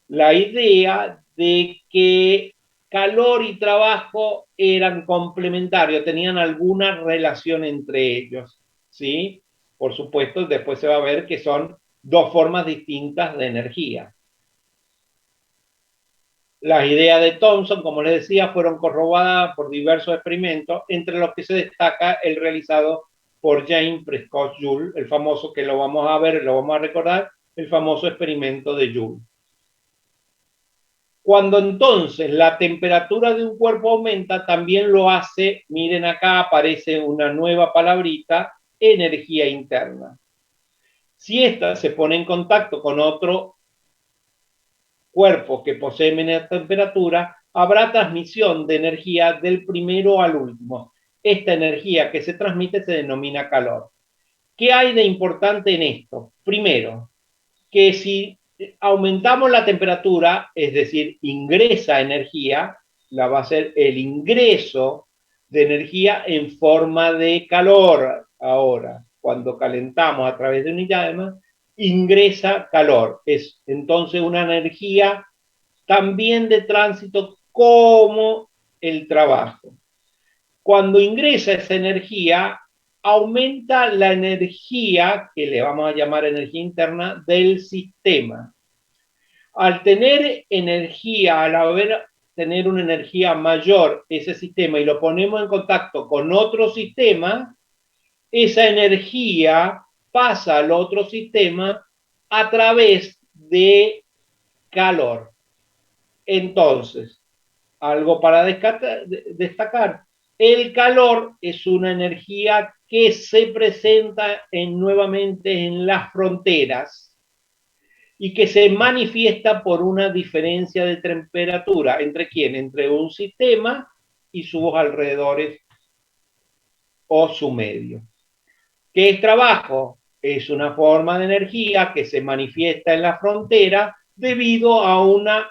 la idea de que calor y trabajo eran complementarios, tenían alguna relación entre ellos, ¿sí? Por supuesto, después se va a ver que son dos formas distintas de energía. Las ideas de Thomson, como les decía, fueron corroboradas por diversos experimentos, entre los que se destaca el realizado por James Prescott Joule, el famoso, que lo vamos a ver, lo vamos a recordar, el famoso experimento de Joule. Cuando entonces la temperatura de un cuerpo aumenta, también lo hace, miren acá aparece una nueva palabrita, energía interna. Si ésta se pone en contacto con otro cuerpo que posee menor temperatura, habrá transmisión de energía del primero al último. Esta energía que se transmite se denomina calor. ¿Qué hay de importante en esto? Primero, que si aumentamos la temperatura, es decir, ingresa energía, la va a ser el ingreso de energía en forma de calor. Ahora, cuando calentamos a través de una llama, ingresa calor. Es entonces una energía también de tránsito como el trabajo. Cuando ingresa esa energía, aumenta la energía, que le vamos a llamar energía interna, del sistema. Al tener energía, tener una energía mayor ese sistema y lo ponemos en contacto con otro sistema, esa energía pasa al otro sistema a través de calor. Entonces, algo para destacar. El calor es una energía que se presenta nuevamente en las fronteras y que se manifiesta por una diferencia de temperatura. ¿Entre quién? Entre un sistema y sus alrededores o su medio. ¿Qué es trabajo? Es una forma de energía que se manifiesta en la frontera debido a una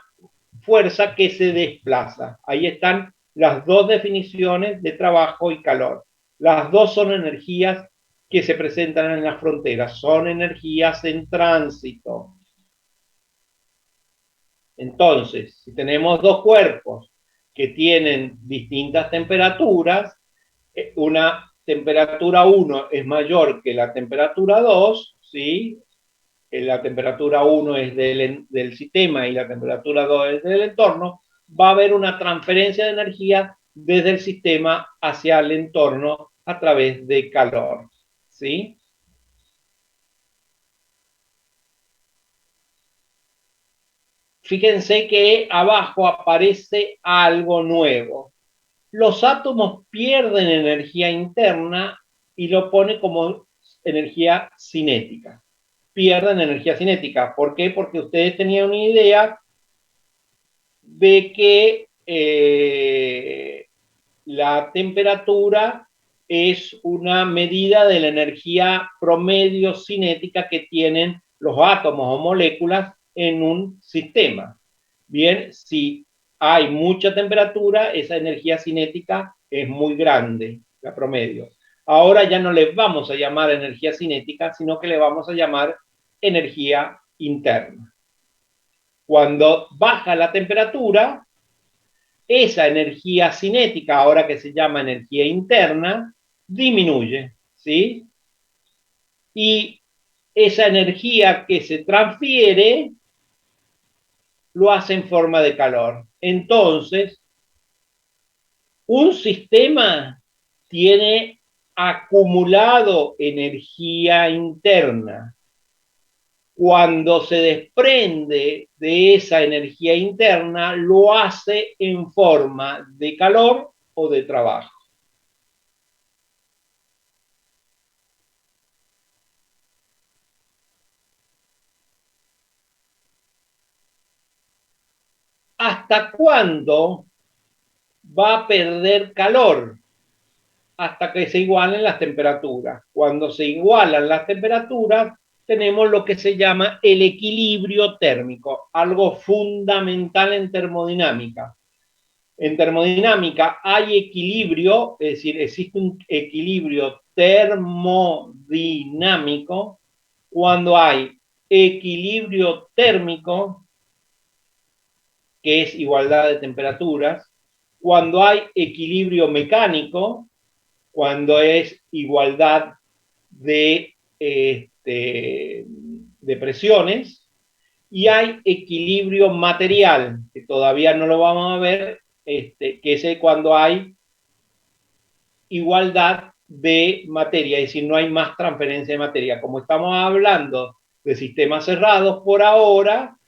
fuerza que se desplaza. Ahí están las dos definiciones de trabajo y calor. Las dos son energías que se presentan en las fronteras, son energías en tránsito. Entonces, si tenemos dos cuerpos que tienen distintas temperaturas, una temperatura 1 es mayor que la temperatura 2, ¿sí? La temperatura 1 es del sistema y la temperatura 2 es del entorno, va a haber una transferencia de energía desde el sistema hacia el entorno a través de calor, ¿sí? Fíjense que abajo aparece algo nuevo. Los átomos pierden energía interna y lo pone como energía cinética. Pierden energía cinética. ¿Por qué? Porque ustedes tenían una idea de que la temperatura es una medida de la energía promedio cinética que tienen los átomos o moléculas en un sistema. Bien, si hay mucha temperatura, esa energía cinética es muy grande, la promedio. Ahora ya no le vamos a llamar energía cinética, sino que le vamos a llamar energía interna. Cuando baja la temperatura, esa energía cinética, ahora que se llama energía interna, disminuye, ¿sí? Y esa energía que se transfiere lo hace en forma de calor. Entonces, un sistema tiene acumulado energía interna. Cuando se desprende de esa energía interna, lo hace en forma de calor o de trabajo. ¿Hasta cuándo va a perder calor? Hasta que se igualen las temperaturas. Cuando se igualan las temperaturas, tenemos lo que se llama el equilibrio térmico, algo fundamental en termodinámica. En termodinámica hay equilibrio, es decir, existe un equilibrio termodinámico cuando hay equilibrio térmico, que es igualdad de temperaturas, cuando hay equilibrio mecánico, cuando es igualdad de presiones, y hay equilibrio material, que todavía no lo vamos a ver, que es cuando hay igualdad de materia, es decir, no hay más transferencia de materia. Como estamos hablando de sistemas cerrados, por ahora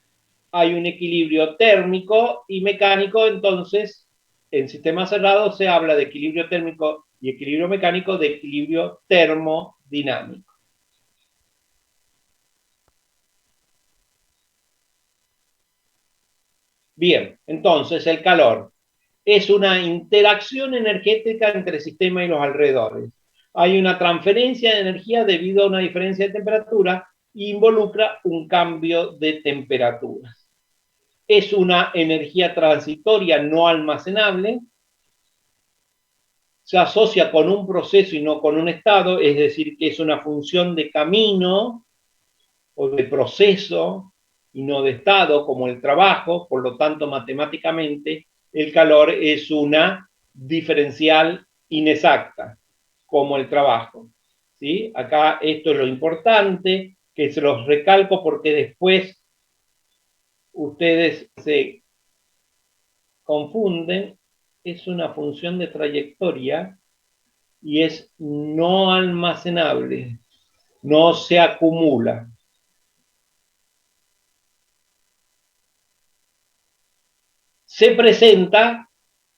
hay un equilibrio térmico y mecánico, entonces en sistemas cerrados se habla de equilibrio térmico y equilibrio mecánico, de equilibrio termodinámico. Bien, entonces el calor es una interacción energética entre el sistema y los alrededores. Hay una transferencia de energía debido a una diferencia de temperatura e involucra un cambio de temperaturas. Es una energía transitoria no almacenable, se asocia con un proceso y no con un estado, es decir, que es una función de camino o de proceso y no de estado, como el trabajo. Por lo tanto, matemáticamente, el calor es una diferencial inexacta, como el trabajo. ¿Sí? Acá esto es lo importante, que se los recalco porque después ustedes se confunden. Es una función de trayectoria y es no almacenable, no se acumula. Se presenta,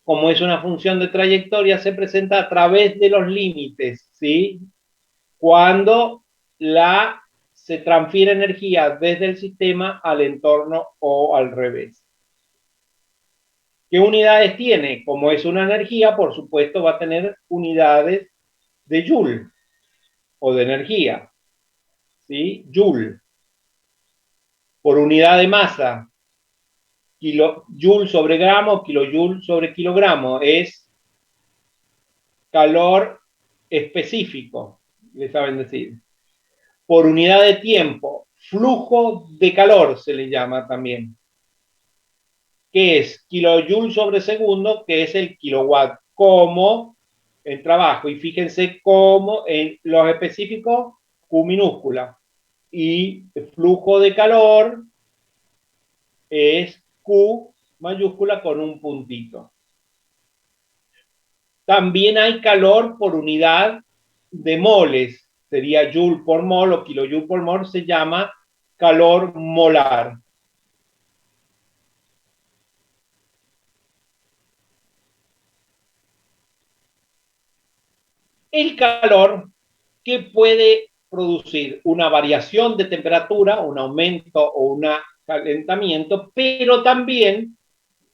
como es una función de trayectoria, se presenta a través de los límites, ¿sí? Cuando se transfiere energía desde el sistema al entorno o al revés. ¿Qué unidades tiene? Como es una energía, por supuesto va a tener unidades de Joule o de energía, ¿sí? Joule. Por unidad de masa, Joule sobre gramo, kilojoule sobre kilogramo, es calor específico, le saben decir. Por unidad de tiempo, flujo de calor se le llama también, que es kilojoule sobre segundo, que es el kilowatt, como el trabajo. Y fíjense cómo en los específicos, Q minúscula. Y el flujo de calor es Q mayúscula con un puntito. También hay calor por unidad de moles, sería joule por mol o kilojoule por mol, se llama calor molar. El calor que puede producir una variación de temperatura, un aumento o un calentamiento, pero también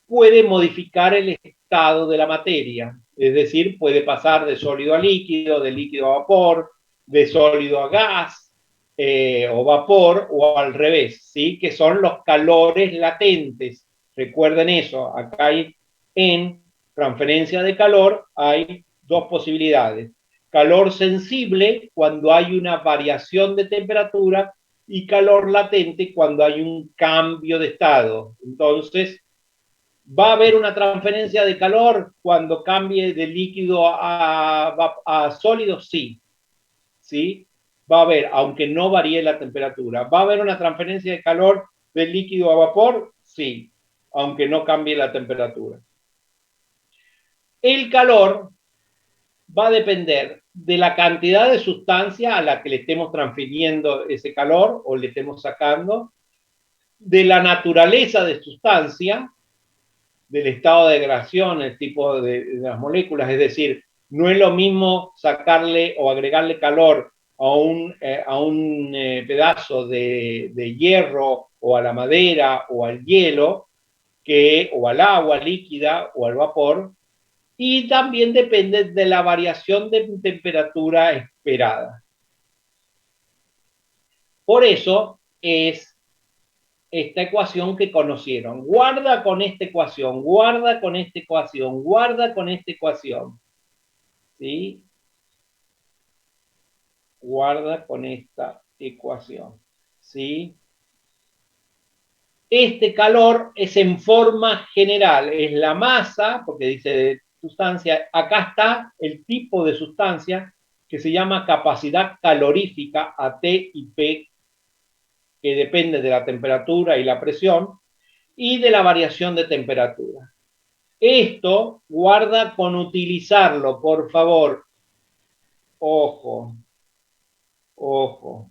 puede modificar el estado de la materia, es decir, puede pasar de sólido a líquido, de líquido a vapor, de sólido a gas o vapor o al revés, ¿sí? Que son los calores latentes. Recuerden eso, acá hay en transferencia de calor hay dos posibilidades. Calor sensible cuando hay una variación de temperatura y calor latente cuando hay un cambio de estado. Entonces, ¿va a haber una transferencia de calor cuando cambie de líquido a sólido? Sí, sí, va a haber, aunque no varíe la temperatura. ¿Va a haber una transferencia de calor del líquido a vapor? Sí, aunque no cambie la temperatura. El calor va a depender de la cantidad de sustancia a la que le estemos transfiriendo ese calor o le estemos sacando, de la naturaleza de sustancia, del estado de degradación, el tipo de las moléculas, es decir, no es lo mismo sacarle o agregarle calor a un pedazo de hierro o a la madera o al hielo, o al agua líquida o al vapor, y también depende de la variación de temperatura esperada. Por eso es esta ecuación que conocieron. Guarda con esta ecuación, guarda con esta ecuación, guarda con esta ecuación. ¿Sí? Guarda con esta ecuación. ¿Sí? Este calor es en forma general, es la masa, porque dice de sustancia, acá está el tipo de sustancia que se llama capacidad calorífica, AT y P, que depende de la temperatura y la presión, y de la variación de temperatura. Esto guarda con utilizarlo, por favor. Ojo, ojo,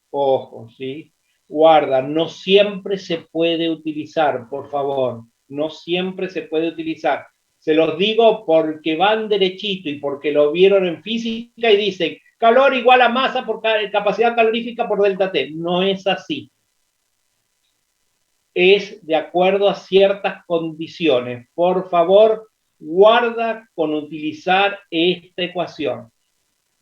ojo, ¿sí? Guarda, no siempre se puede utilizar, por favor. No siempre se puede utilizar. Se los digo porque van derechito y porque lo vieron en física y dicen calor igual a masa por capacidad calorífica por delta T. No es así. es de acuerdo a ciertas condiciones. Por favor, guarda con utilizar esta ecuación.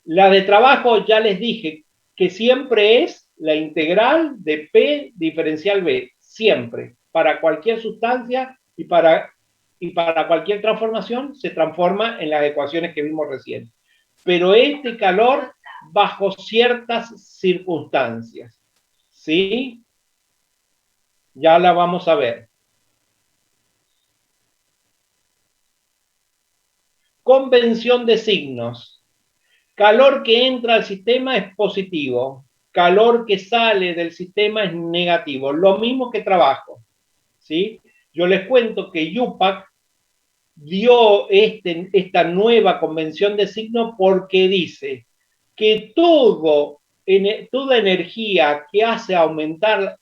La de trabajo ya les dije que siempre es la integral de P diferencial B, siempre, para cualquier sustancia y para cualquier transformación se transforma en las ecuaciones que vimos recién. Pero este calor bajo ciertas circunstancias, ¿sí? Ya la vamos a ver. Convención de signos. Calor que entra al sistema es positivo. Calor que sale del sistema es negativo. Lo mismo que trabajo, ¿sí? Yo les cuento que Yupac dio esta nueva convención de signos porque dice que toda energía que hace aumentar,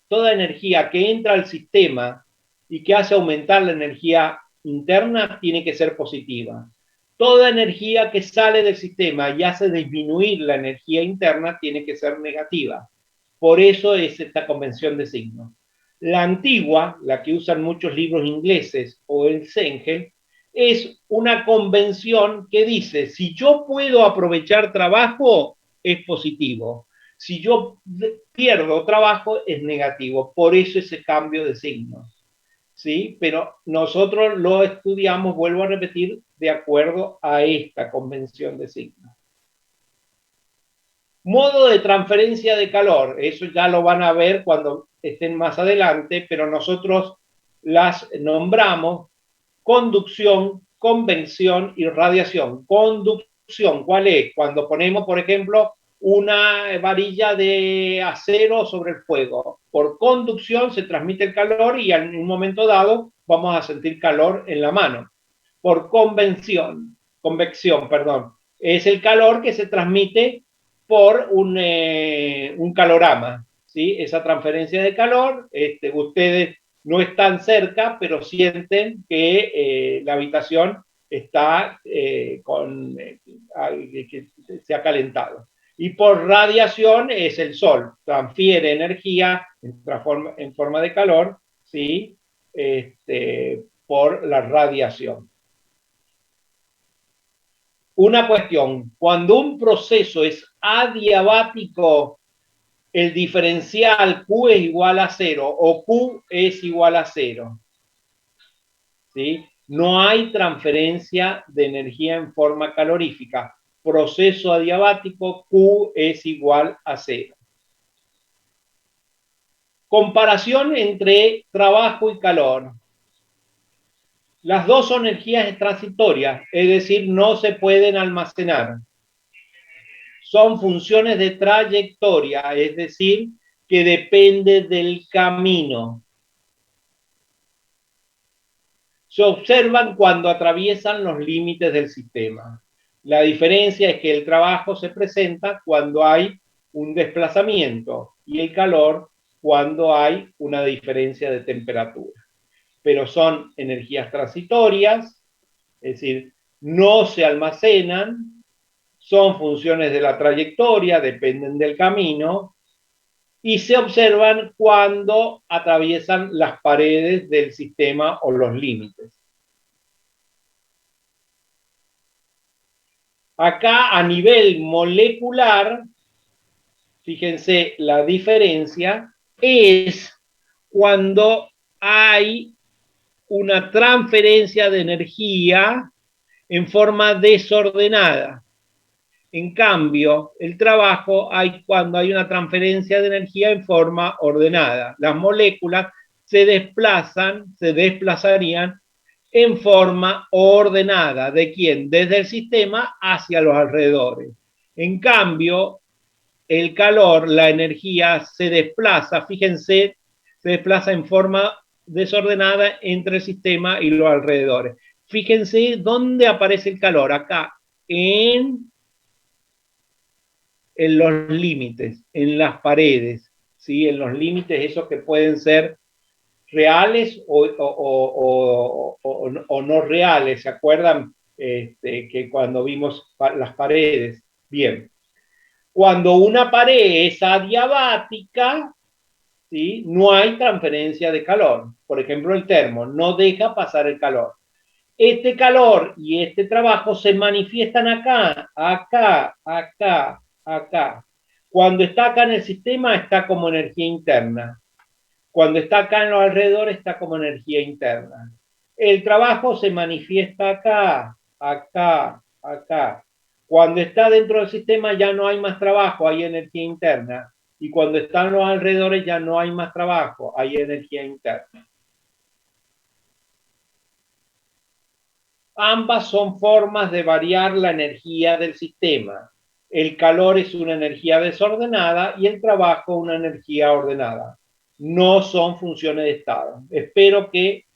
toda energía que entra al sistema y que hace aumentar la energía interna tiene que ser positiva. Toda energía que sale del sistema y hace disminuir la energía interna tiene que ser negativa. Por eso es esta convención de signos. La antigua, la que usan muchos libros ingleses o el Sengel, es una convención que dice, si yo puedo aprovechar trabajo, es positivo. Si yo pierdo trabajo, es negativo. Por eso ese cambio de signos. ¿Sí? Pero nosotros lo estudiamos, vuelvo a repetir, de acuerdo a esta convención de signos. Modo de transferencia de calor, eso ya lo van a ver cuando estén más adelante, pero nosotros las nombramos conducción, convección y radiación. Conducción, ¿cuál es? Cuando ponemos, por ejemplo, una varilla de acero sobre el fuego. Por conducción se transmite el calor y en un momento dado vamos a sentir calor en la mano. Por convección, perdón, es el calor que se transmite por un calorama, ¿sí? Esa transferencia de calor, ustedes no están cerca, pero sienten que la habitación está que se ha calentado. Y por radiación es el sol, transfiere energía en forma de calor, ¿sí? Por la radiación. Una cuestión, cuando un proceso es adiabático, el diferencial Q es igual a 0 o Q es igual a 0. ¿Sí? No hay transferencia de energía en forma calorífica. Proceso adiabático, Q es igual a 0. Comparación entre trabajo y calor. Las dos son energías transitorias, es decir, no se pueden almacenar. Son funciones de trayectoria, es decir, que depende del camino. Se observan cuando atraviesan los límites del sistema. La diferencia es que el trabajo se presenta cuando hay un desplazamiento y el calor cuando hay una diferencia de temperatura. Pero son energías transitorias, es decir, no se almacenan, son funciones de la trayectoria, dependen del camino, y se observan cuando atraviesan las paredes del sistema o los límites. Acá a nivel molecular, fíjense la diferencia, es cuando hay una transferencia de energía en forma desordenada. En cambio, el trabajo hay cuando hay una transferencia de energía en forma ordenada. Las moléculas se desplazarían en forma ordenada. ¿De quién? Desde el sistema hacia los alrededores. En cambio, el calor, la energía se desplaza, fíjense, se desplaza en forma desordenada entre el sistema y los alrededores. Fíjense dónde aparece el calor, acá, en los límites, en las paredes, ¿sí? En los límites esos que pueden ser reales o no reales, ¿se acuerdan? Que cuando vimos las paredes, bien. Cuando una pared es adiabática, ¿sí? No hay transferencia de calor. Por ejemplo, el termo no deja pasar el calor. Este calor y este trabajo se manifiestan acá, acá, acá, acá. Cuando está acá en el sistema está como energía interna. Cuando está acá en los alrededores está como energía interna. El trabajo se manifiesta acá, acá, acá. Cuando está dentro del sistema ya no hay más trabajo, hay energía interna. Y cuando están los alrededores ya no hay más trabajo, hay energía interna. Ambas son formas de variar la energía del sistema. El calor es una energía desordenada y el trabajo una energía ordenada. No son funciones de estado. Espero que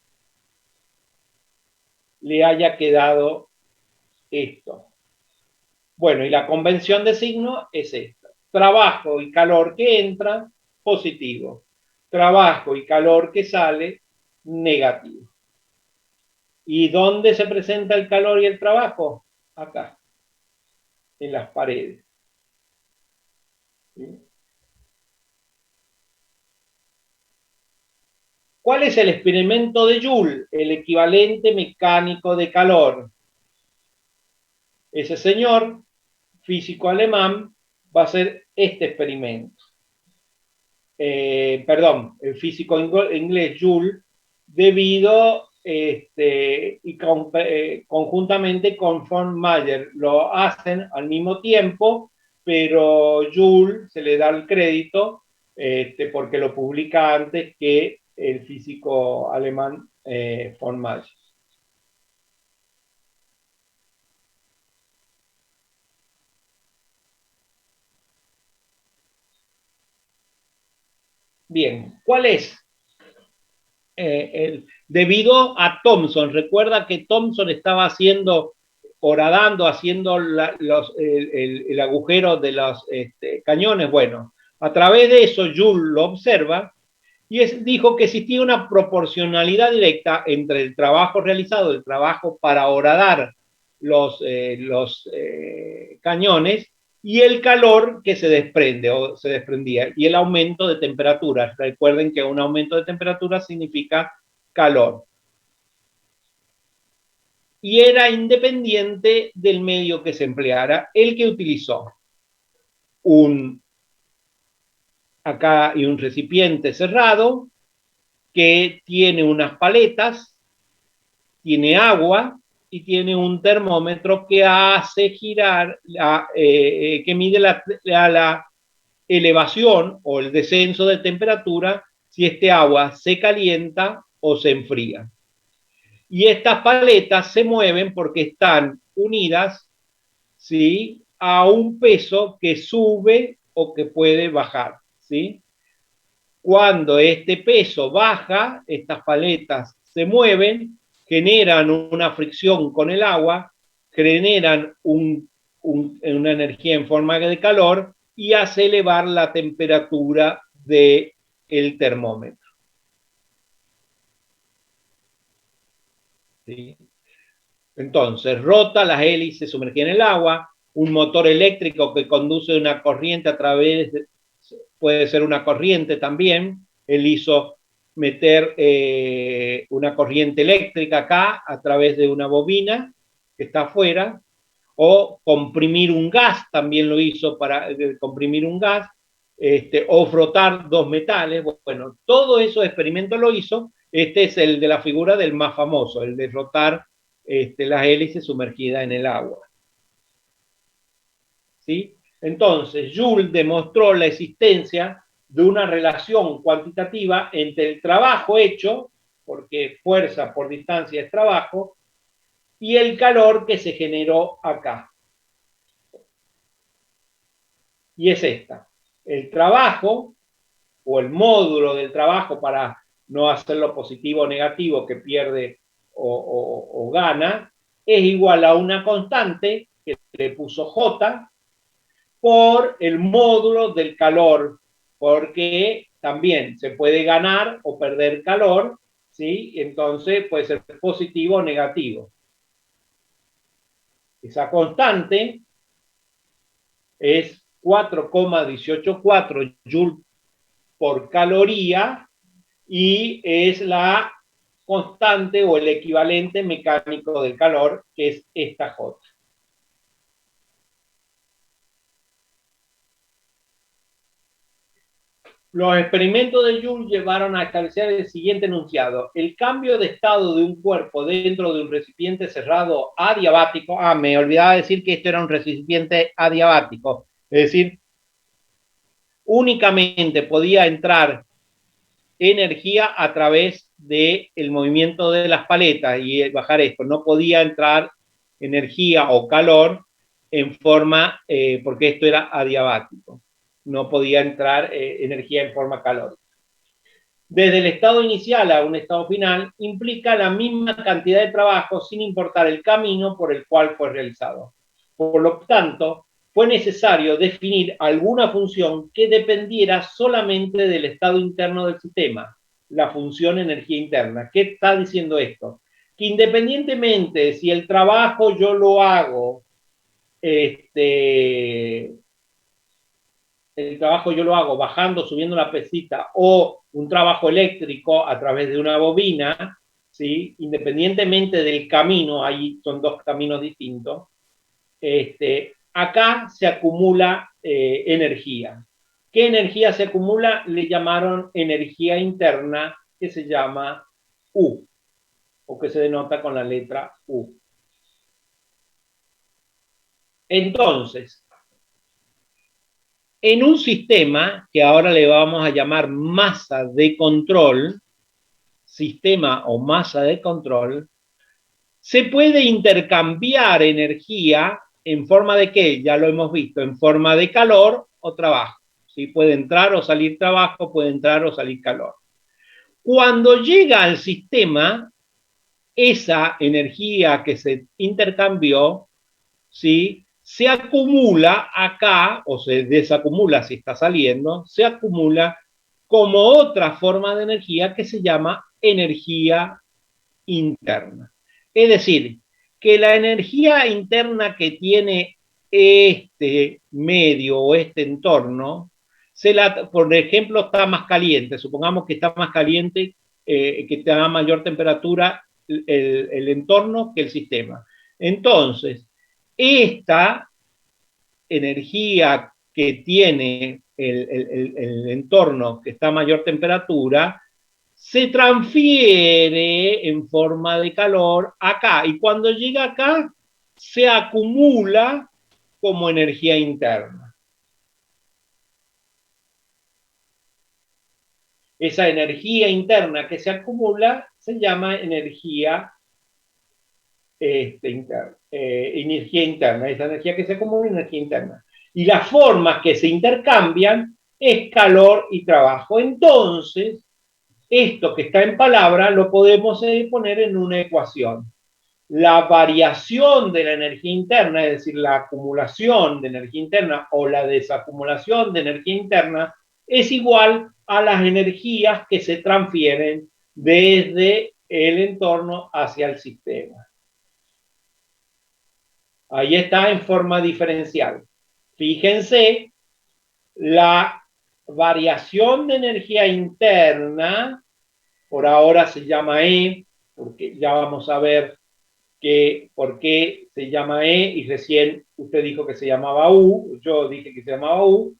le haya quedado esto. Bueno, y la convención de signo es esta. Trabajo y calor que entra, positivo. Trabajo y calor que sale, negativo. ¿Y dónde se presenta el calor y el trabajo? Acá, en las paredes. ¿Sí? ¿Cuál es el experimento de Joule? El equivalente mecánico de calor. Ese señor, físico alemán, va a hacer este experimento. Perdón, el físico inglés Joule, debido conjuntamente con von Mayer. Lo hacen al mismo tiempo, pero Joule se le da el crédito porque lo publica antes que el físico alemán von Mayer. Bien, ¿cuál es? Debido a Thomson, recuerda que Thomson estaba haciendo, horadando, haciendo el agujero de los cañones. Bueno, a través de eso Joule lo observa y dijo que existía una proporcionalidad directa entre el trabajo realizado, el trabajo para horadar los cañones y el calor que se desprende o se desprendía y el aumento de temperatura. Recuerden que un aumento de temperatura significa calor. Y era independiente del medio que se empleara, el que utilizó acá hay un recipiente cerrado que tiene unas paletas, tiene agua y tiene un termómetro que hace girar, que mide la elevación o el descenso de temperatura si este agua se calienta o se enfría. Y estas paletas se mueven porque están unidas, ¿sí?, a un peso que sube o que puede bajar, ¿sí? Cuando este peso baja, estas paletas se mueven, generan una fricción con el agua, generan una energía en forma de calor y hace elevar la temperatura del termómetro. ¿Sí? Entonces, rota las hélices sumergidas en el agua, un motor eléctrico que conduce una corriente a través de, puede ser una corriente también. Él hizo meter una corriente eléctrica acá a través de una bobina que está afuera, o comprimir un gas, también lo hizo para comprimir un gas, o frotar dos metales. Bueno, todos esos experimentos lo hizo. Este es el de la figura del más famoso, el de frotar las hélices sumergidas en el agua. ¿Sí? Entonces, Joule demostró la existencia de una relación cuantitativa entre el trabajo hecho, porque fuerza por distancia es trabajo, y el calor que se generó acá. Y es esta. El trabajo, o el módulo del trabajo, para no hacerlo positivo o negativo, que pierde o gana, es igual a una constante que le puso J por el módulo del calor, porque también se puede ganar o perder calor, ¿sí? Entonces puede ser positivo o negativo. Esa constante es 4,184 joules por caloría y es la constante o el equivalente mecánico del calor, que es esta J. Los experimentos de Joule llevaron a establecer el siguiente enunciado: el cambio de estado de un cuerpo dentro de un recipiente cerrado adiabático. Me olvidaba decir que esto era un recipiente adiabático, es decir, únicamente podía entrar energía a través del movimiento de las paletas y bajar esto. No podía entrar energía o calor en forma, porque esto era adiabático. No podía entrar energía en forma calórica. Desde el estado inicial a un estado final implica la misma cantidad de trabajo sin importar el camino por el cual fue realizado. Por lo tanto, fue necesario definir alguna función que dependiera solamente del estado interno del sistema, la función energía interna. ¿Qué está diciendo esto? Que independientemente si el trabajo yo lo hago, el trabajo yo lo hago bajando, subiendo la pesita, o un trabajo eléctrico a través de una bobina, ¿sí? Independientemente del camino, ahí son dos caminos distintos, acá se acumula energía. ¿Qué energía se acumula? Le llamaron energía interna, que se llama U, o que se denota con la letra U. Entonces, en un sistema que ahora le vamos a llamar masa de control, sistema o masa de control, se puede intercambiar energía en forma de ¿qué? Ya lo hemos visto, en forma de calor o trabajo. ¿Sí? Puede entrar o salir trabajo, puede entrar o salir calor. Cuando llega al sistema, esa energía que se intercambió, ¿sí? Se acumula acá, o se desacumula si está saliendo, se acumula como otra forma de energía que se llama energía interna. Es decir, que la energía interna que tiene este medio o este entorno, por ejemplo, está más caliente, supongamos que está más caliente, que tenga mayor temperatura el entorno que el sistema. Entonces, esta energía que tiene el entorno que está a mayor temperatura se transfiere en forma de calor acá, y cuando llega acá se acumula como energía interna. Esa energía interna que se acumula se llama energía interna, energía interna, esa energía que se acumula, energía interna. Y las formas que se intercambian es calor y trabajo. Entonces, esto que está en palabra lo podemos poner en una ecuación. La variación de la energía interna, es decir, la acumulación de energía interna o la desacumulación de energía interna, es igual a las energías que se transfieren desde el entorno hacia el sistema. Ahí está en forma diferencial. Fíjense, la variación de energía interna, por ahora se llama E, porque ya vamos a ver por qué se llama E, y recién usted dijo que se llamaba U, yo dije que se llamaba U,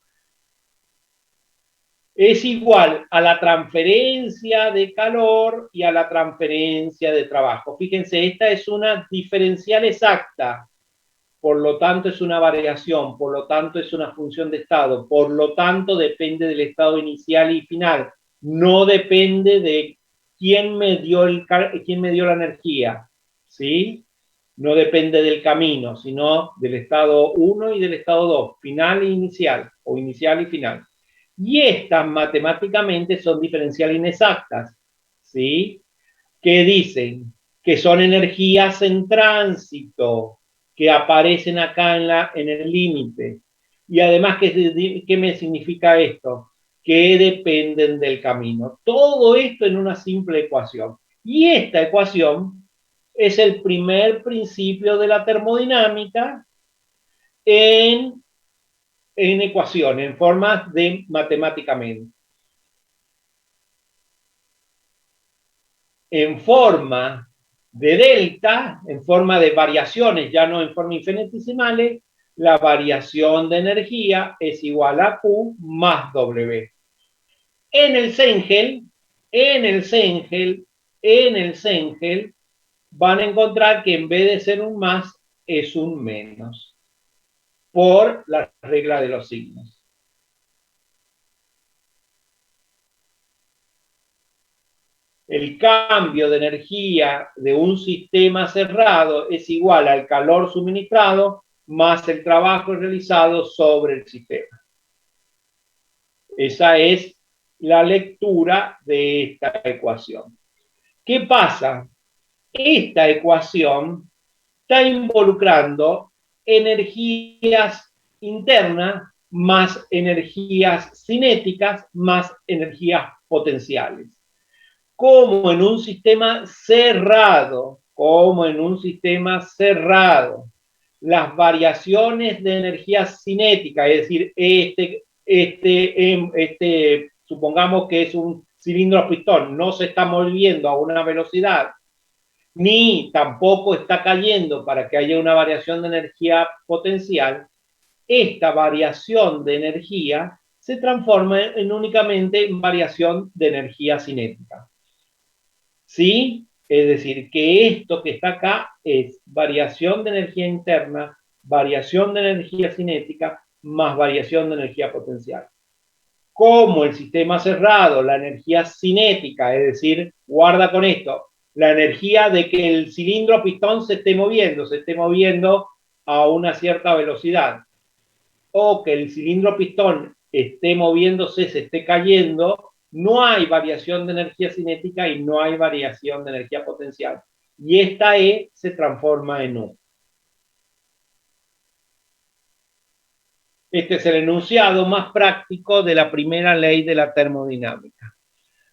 es igual a la transferencia de calor y a la transferencia de trabajo. Fíjense, esta es una diferencial exacta, por lo tanto es una variación, por lo tanto es una función de estado, por lo tanto depende del estado inicial y final, no depende de quién me dio la energía, ¿sí? No depende del camino, sino del estado 1 y del estado 2, final e inicial, o inicial y final. Y estas matemáticamente son diferenciales inexactas, ¿sí? Que dicen que son energías en tránsito, que aparecen acá en el límite. Y además, ¿qué me significa esto? Que dependen del camino. Todo esto en una simple ecuación. Y esta ecuación es el primer principio de la termodinámica en ecuación, en formas de matemáticamente. en forma de delta, en forma de variaciones, ya no en forma infinitesimales, la variación de energía es igual a Q más W. En el Sengel, van a encontrar que en vez de ser un más, es un menos, por la regla de los signos. El cambio de energía de un sistema cerrado es igual al calor suministrado más el trabajo realizado sobre el sistema. Esa es la lectura de esta ecuación. ¿Qué pasa? Esta ecuación está involucrando energías internas más energías cinéticas más energías potenciales. Como en un sistema cerrado, las variaciones de energía cinética, es decir, supongamos que es un cilindro a pistón, no se está moviendo a una velocidad, ni tampoco está cayendo para que haya una variación de energía potencial, esta variación de energía se transforma únicamente en variación de energía cinética. ¿Sí? Es decir, que esto que está acá es variación de energía interna, variación de energía cinética, más variación de energía potencial. Como el sistema cerrado, la energía cinética, es decir, guarda con esto, la energía de que el cilindro a pistón se esté moviendo a una cierta velocidad, o que el cilindro pistón esté moviéndose, se esté cayendo, no hay variación de energía cinética y no hay variación de energía potencial. Y esta E se transforma en U. Este es el enunciado más práctico de la primera ley de la termodinámica.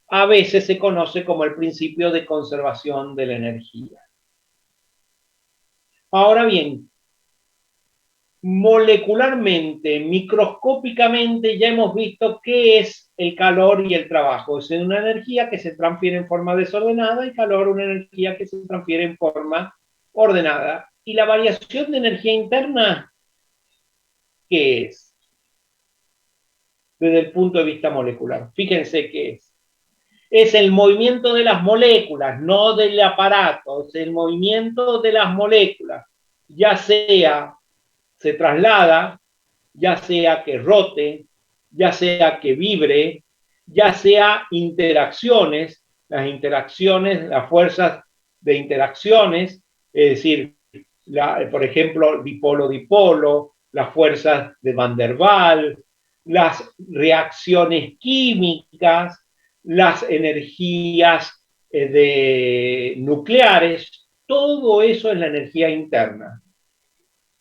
A veces se conoce como el principio de conservación de la energía. Ahora bien, molecularmente, microscópicamente, ya hemos visto qué es el calor y el trabajo. Es una energía que se transfiere en forma desordenada y calor una energía que se transfiere en forma ordenada. ¿Y la variación de energía interna qué es? Desde el punto de vista molecular. Fíjense qué es. Es el movimiento de las moléculas, no del aparato, es el movimiento de las moléculas, ya sea se traslada, ya sea que rote, ya sea que vibre, ya sea interacciones, las fuerzas de interacciones, es decir, por ejemplo, dipolo-dipolo, las fuerzas de Van der Waals, las reacciones químicas, las energías nucleares, todo eso es la energía interna.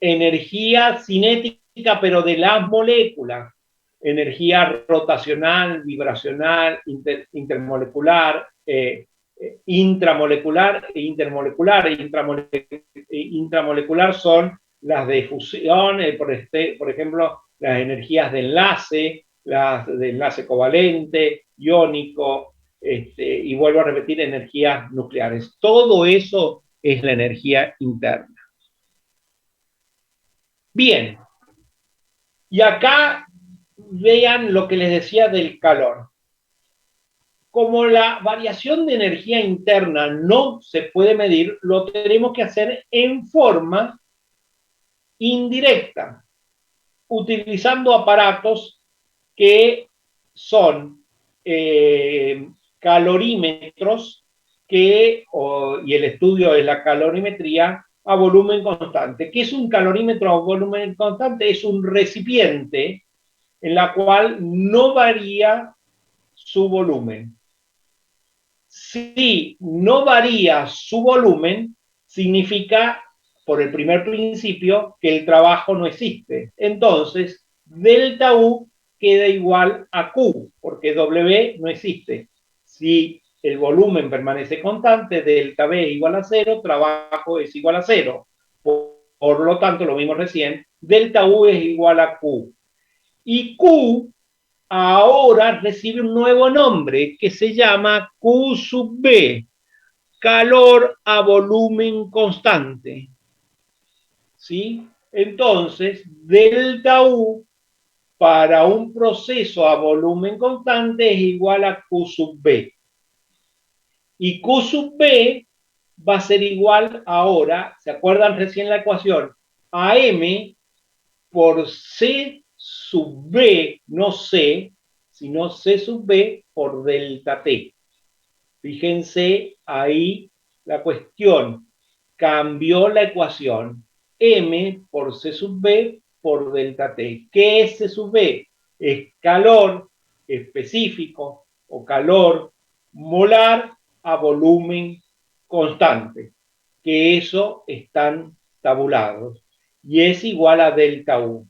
Energía cinética, pero de las moléculas, energía rotacional, vibracional, intermolecular, intramolecular e intermolecular. Intramolecular son las de fusión, por ejemplo, las energías de enlace covalente, iónico, y vuelvo a repetir, energías nucleares. Todo eso es la energía interna. Bien, y acá vean lo que les decía del calor. Como la variación de energía interna no se puede medir, lo tenemos que hacer en forma indirecta, utilizando aparatos que son calorímetros y el estudio de la calorimetría a volumen constante. ¿Qué es un calorímetro a volumen constante? Es un recipiente en la cual no varía su volumen. Si no varía su volumen, significa, por el primer principio, que el trabajo no existe. Entonces, delta U queda igual a Q, porque W no existe. Si el volumen permanece constante, delta B es igual a 0, trabajo es igual a 0. Por lo tanto, lo vimos recién, delta U es igual a Q. Y Q ahora recibe un nuevo nombre que se llama Q sub B. calor a volumen constante. ¿Sí? Entonces, delta U para un proceso a volumen constante es igual a Q sub B. Y Q sub B va a ser igual ahora, ¿se acuerdan recién la ecuación? A M por C sub B, no C, sino C sub B por delta T. Fíjense ahí la cuestión. Cambió la ecuación. M por C sub B por delta T. ¿Qué es C sub B? Es calor específico o calor molar a volumen constante. Que eso están tabulados. Y es igual a delta U.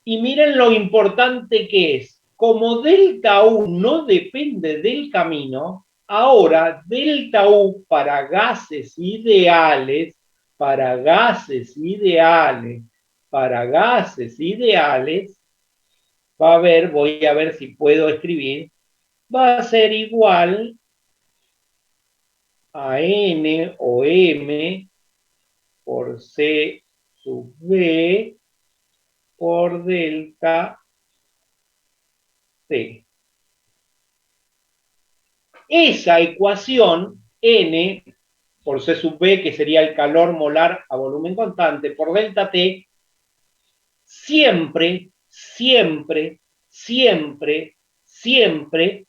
Y miren lo importante que es. Como delta U no depende del camino, ahora delta U para gases ideales, para gases ideales, para gases ideales, va a haber, voy a ver si puedo escribir, va a ser igual a N o M por C sub B por delta T. Esa ecuación, N por C sub B, que sería el calor molar a volumen constante, por delta T, siempre, siempre, siempre, siempre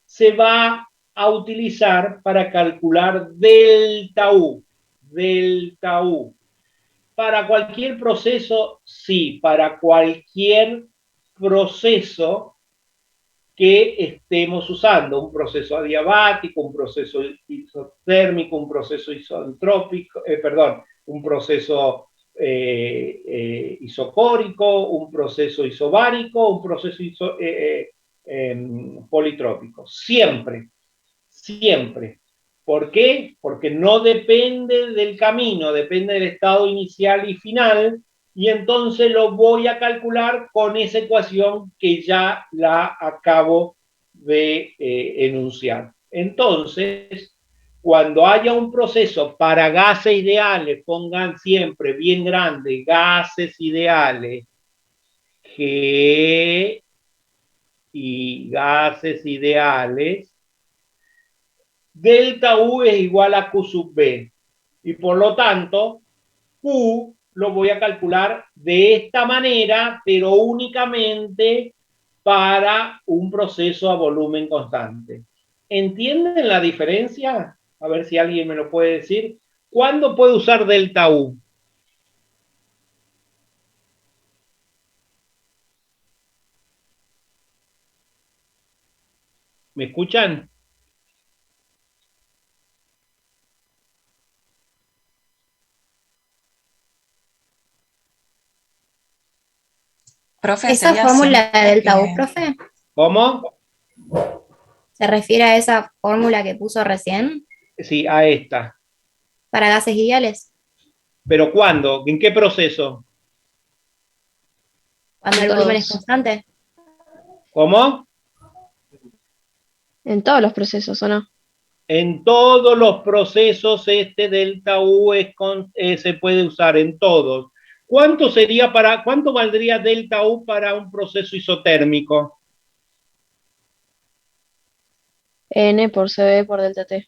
se va a utilizar para calcular delta U. Delta U. Para cualquier proceso, sí, para cualquier proceso que estemos usando, un proceso adiabático, un proceso isotérmico, un proceso isotrópico, un proceso isocórico, un proceso isobárico, un proceso politrópico. Siempre, siempre. ¿Por qué? Porque no depende del camino, depende del estado inicial y final, y entonces lo voy a calcular con esa ecuación que ya la acabo de enunciar. Entonces, cuando haya un proceso para gases ideales, pongan siempre bien grande, gases ideales, G y gases ideales, delta U es igual a Q sub B. Y por lo tanto, Q lo voy a calcular de esta manera, pero únicamente para un proceso a volumen constante. ¿Entienden la diferencia? A ver si alguien me lo puede decir. ¿Cuándo puedo usar delta U? ¿Me escuchan? Profe, ¿Esa sería fórmula de delta U, siempre profe? ¿Cómo? ¿Se refiere a esa fórmula que puso recién Sí, a esta. para gases ideales? ¿Pero cuándo? ¿En qué proceso? Cuando el volumen es constante. ¿Cómo? En todos los procesos, ¿o no? En todos los procesos este delta U se puede usar, en todos. ¿Cuánto valdría delta U para un proceso isotérmico? N por CB por delta T.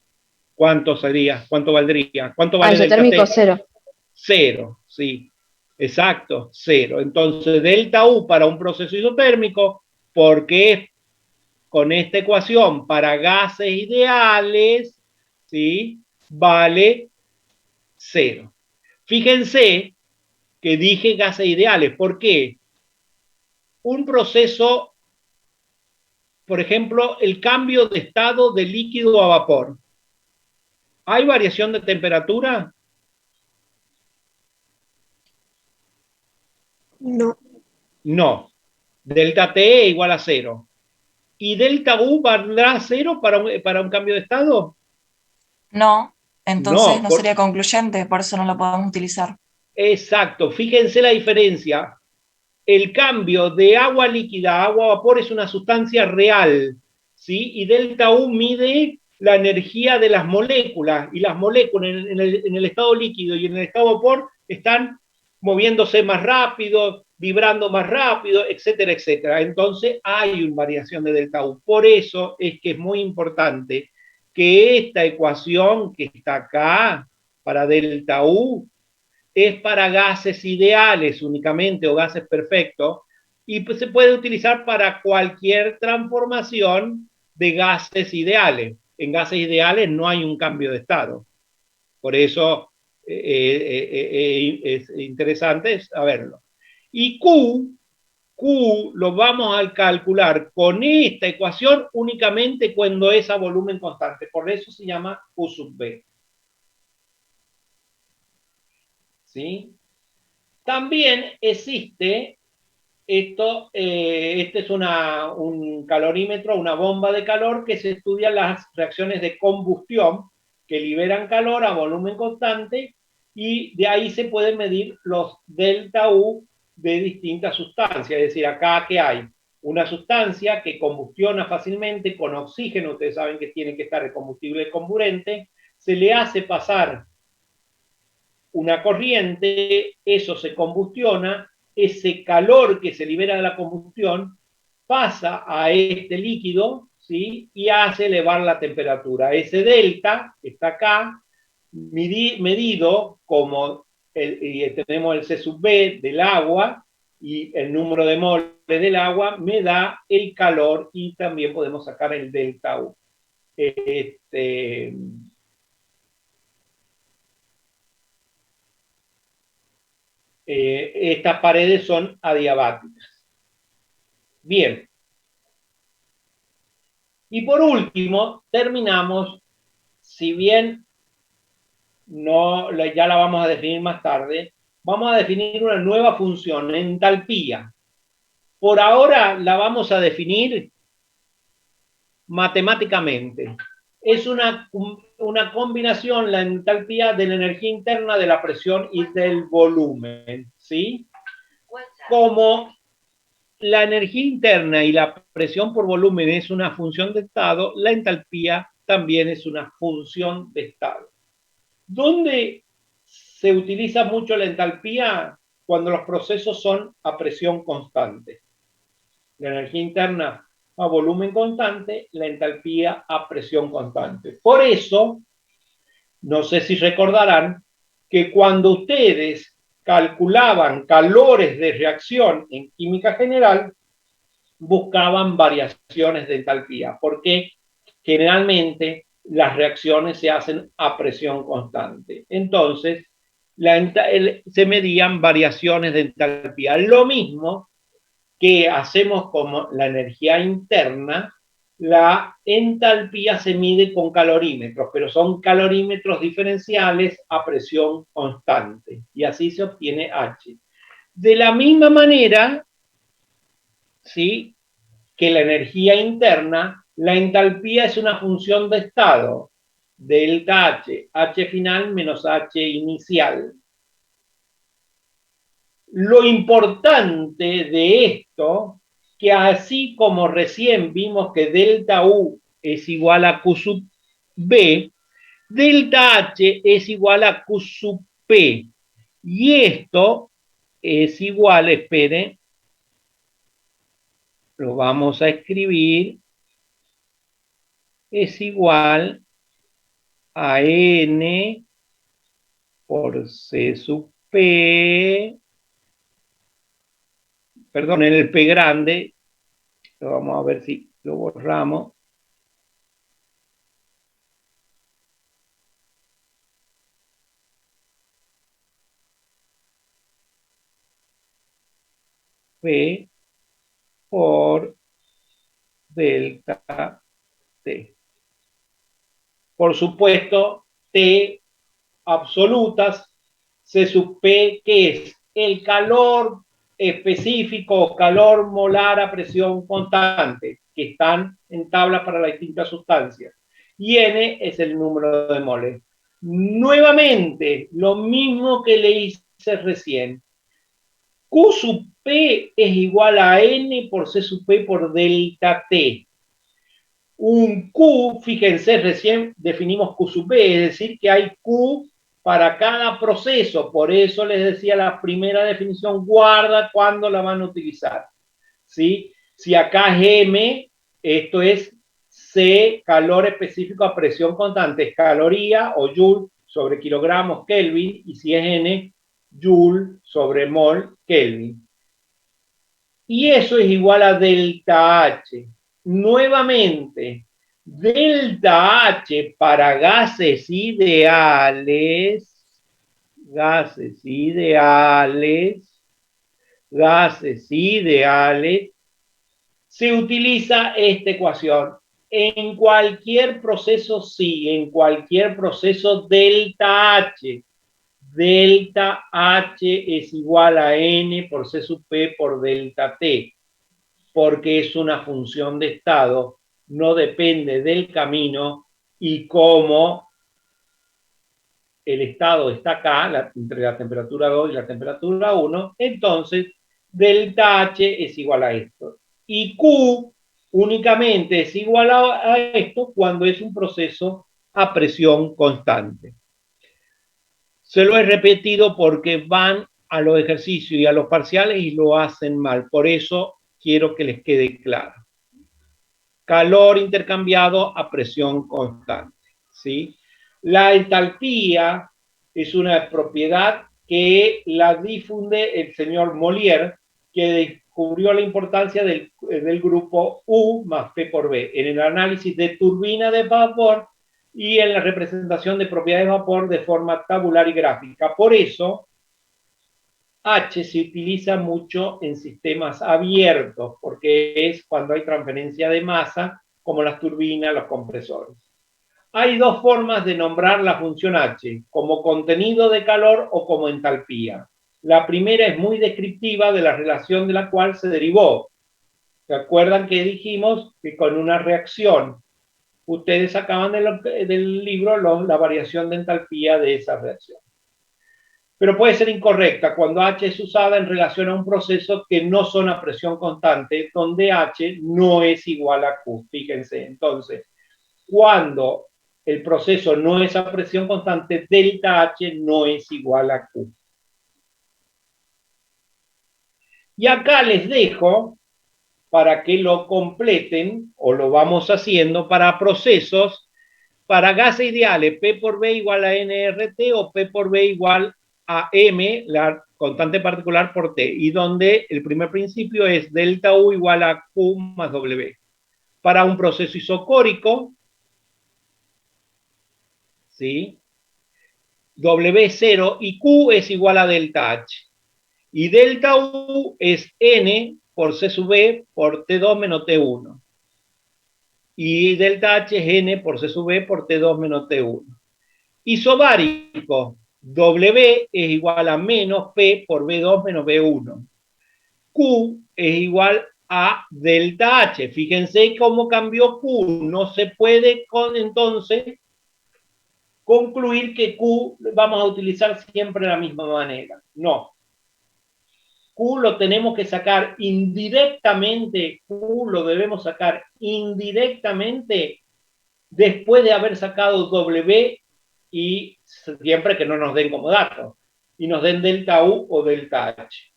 ¿Cuánto sería? ¿Cuánto valdría? ¿Cuánto vale delta Isotérmico T? 0. Cero, sí. Exacto, cero. Entonces, delta U para un proceso isotérmico, porque es con esta ecuación para gases ideales, ¿sí? Vale cero. Fíjense que dije gases ideales. ¿Por qué? Un proceso, por ejemplo, el cambio de estado de líquido a vapor. ¿Hay variación de temperatura? No. No. Delta T es igual a cero. ¿Y delta U valdrá cero para un cambio de estado? no, entonces No. no sería concluyente, por eso no lo podemos utilizar. Exacto. Fíjense la diferencia. El cambio de agua líquida a agua vapor es una sustancia real, ¿sí? Y delta U mide la energía de las moléculas, y las moléculas en el estado líquido y en el estado vapor están moviéndose más rápido, vibrando más rápido, etcétera, etcétera. Entonces hay una variación de delta U. Por eso es que es muy importante que esta ecuación que está acá para delta U es para gases ideales únicamente o gases perfectos, y pues se puede utilizar para cualquier transformación de gases ideales. En gases ideales no hay un cambio de estado. Por eso es interesante saberlo. Y Q lo vamos a calcular con esta ecuación únicamente cuando es a volumen constante. Por eso se llama Q sub B. ¿Sí? También existe este es un calorímetro, una bomba de calor que se estudia las reacciones de combustión que liberan calor a volumen constante, y de ahí se pueden medir los delta U de distintas sustancias. Es decir, acá que hay una sustancia que combustiona fácilmente con oxígeno, ustedes saben que tiene que estar el combustible comburente, se le hace pasar una corriente, eso se combustiona, ese calor que se libera de la combustión pasa a este líquido, ¿sí? Y hace elevar la temperatura. Ese delta está acá, medido como tenemos el C sub B del agua, y el número de moles del agua me da el calor, y también podemos sacar el delta U. Estas paredes son adiabáticas. Bien. Y por último, terminamos, si bien no, ya la vamos a definir más tarde, vamos a definir una nueva función, entalpía. Por ahora la vamos a definir matemáticamente. Es una combinación, la entalpía, de la energía interna, de la presión y del volumen, ¿sí? Como la energía interna y la presión por volumen es una función de estado, la entalpía también es una función de estado. ¿Dónde se utiliza mucho la entalpía? Cuando los procesos son a presión constante. La energía interna a volumen constante, la entalpía a presión constante. Por eso, no sé si recordarán que cuando ustedes calculaban calores de reacción en química general, buscaban variaciones de entalpía, porque generalmente las reacciones se hacen a presión constante. Entonces, se medían variaciones de entalpía. Lo mismo que hacemos con la energía interna, la entalpía se mide con calorímetros, pero son calorímetros diferenciales a presión constante, y así se obtiene H. De la misma manera, ¿sí?, que la energía interna, la entalpía es una función de estado, delta H, H final menos H inicial. Lo importante de esto, que así como recién vimos que delta U es igual a Q sub B, delta H es igual a Q sub P. Y esto es igual, esperen, lo vamos a escribir, es igual a N por C sub P, perdón, en el P grande, lo vamos a ver si lo borramos. P por delta T. Por supuesto, T absolutas, C sub P, que es el calor específico, calor molar a presión constante, que están en tablas para las distintas sustancias. Y N es el número de moles. Nuevamente, lo mismo que le hice recién. Q sub P es igual a N por C sub P por delta T. un Q, fíjense, recién definimos Q sub B, es decir, que hay Q para cada proceso. Por eso les decía la primera definición, guarda cuando la van a utilizar. ¿Sí? Si acá es M, esto es C, calor específico a presión constante, es caloría o joule sobre kilogramos Kelvin, y si es N, joule sobre mol Kelvin. Y eso es igual a delta H. Nuevamente, delta H para gases ideales, se utiliza esta ecuación. En cualquier proceso, sí, en cualquier proceso delta H. Delta H es igual a N por C sub P por delta T, porque es una función de estado, no depende del camino, y como el estado está acá, entre la temperatura 2 y la temperatura 1, entonces delta H es igual a esto. Y Q únicamente es igual a esto cuando es un proceso a presión constante. Se lo he repetido porque van a los ejercicios y a los parciales y lo hacen mal. Por eso quiero que les quede claro. Calor intercambiado a presión constante, ¿sí? La entalpía es una propiedad que la difunde el señor Molière, que descubrió la importancia del grupo U más P por B en el análisis de turbina de vapor y en la representación de propiedades de vapor de forma tabular y gráfica. Por eso, H se utiliza mucho en sistemas abiertos, porque es cuando hay transferencia de masa, como las turbinas, los compresores. Hay dos formas de nombrar la función H, como contenido de calor o como entalpía. La primera es muy descriptiva de la relación de la cual se derivó. ¿Se acuerdan que dijimos que con una reacción? Ustedes sacaban del libro la variación de entalpía de esa reacción. Pero puede ser incorrecta cuando H es usada en relación a un proceso que no son a presión constante, donde H no es igual a Q. Fíjense, entonces, cuando el proceso no es a presión constante, delta H no es igual a Q. Y acá les dejo para que lo completen, o lo vamos haciendo, para procesos, para gases ideales, P por B igual a nRT o P por B igual a M, la constante particular por T, y donde el primer principio es delta U igual a Q más W. Para un proceso isocórico, ¿sí? W0 y Q es igual a delta H. Y delta U es N por C sub B por T2 menos T1. Y delta H es N por C sub B por T2 menos T1. Isobárico, W es igual a menos P por B2 menos B1. Q es igual a delta H. Fíjense cómo cambió Q. No se puede entonces concluir que Q vamos a utilizar siempre de la misma manera. No. Q lo tenemos que sacar indirectamente, Q lo debemos sacar indirectamente después de haber sacado W, y siempre que no nos den como dato, y nos den delta U o delta H.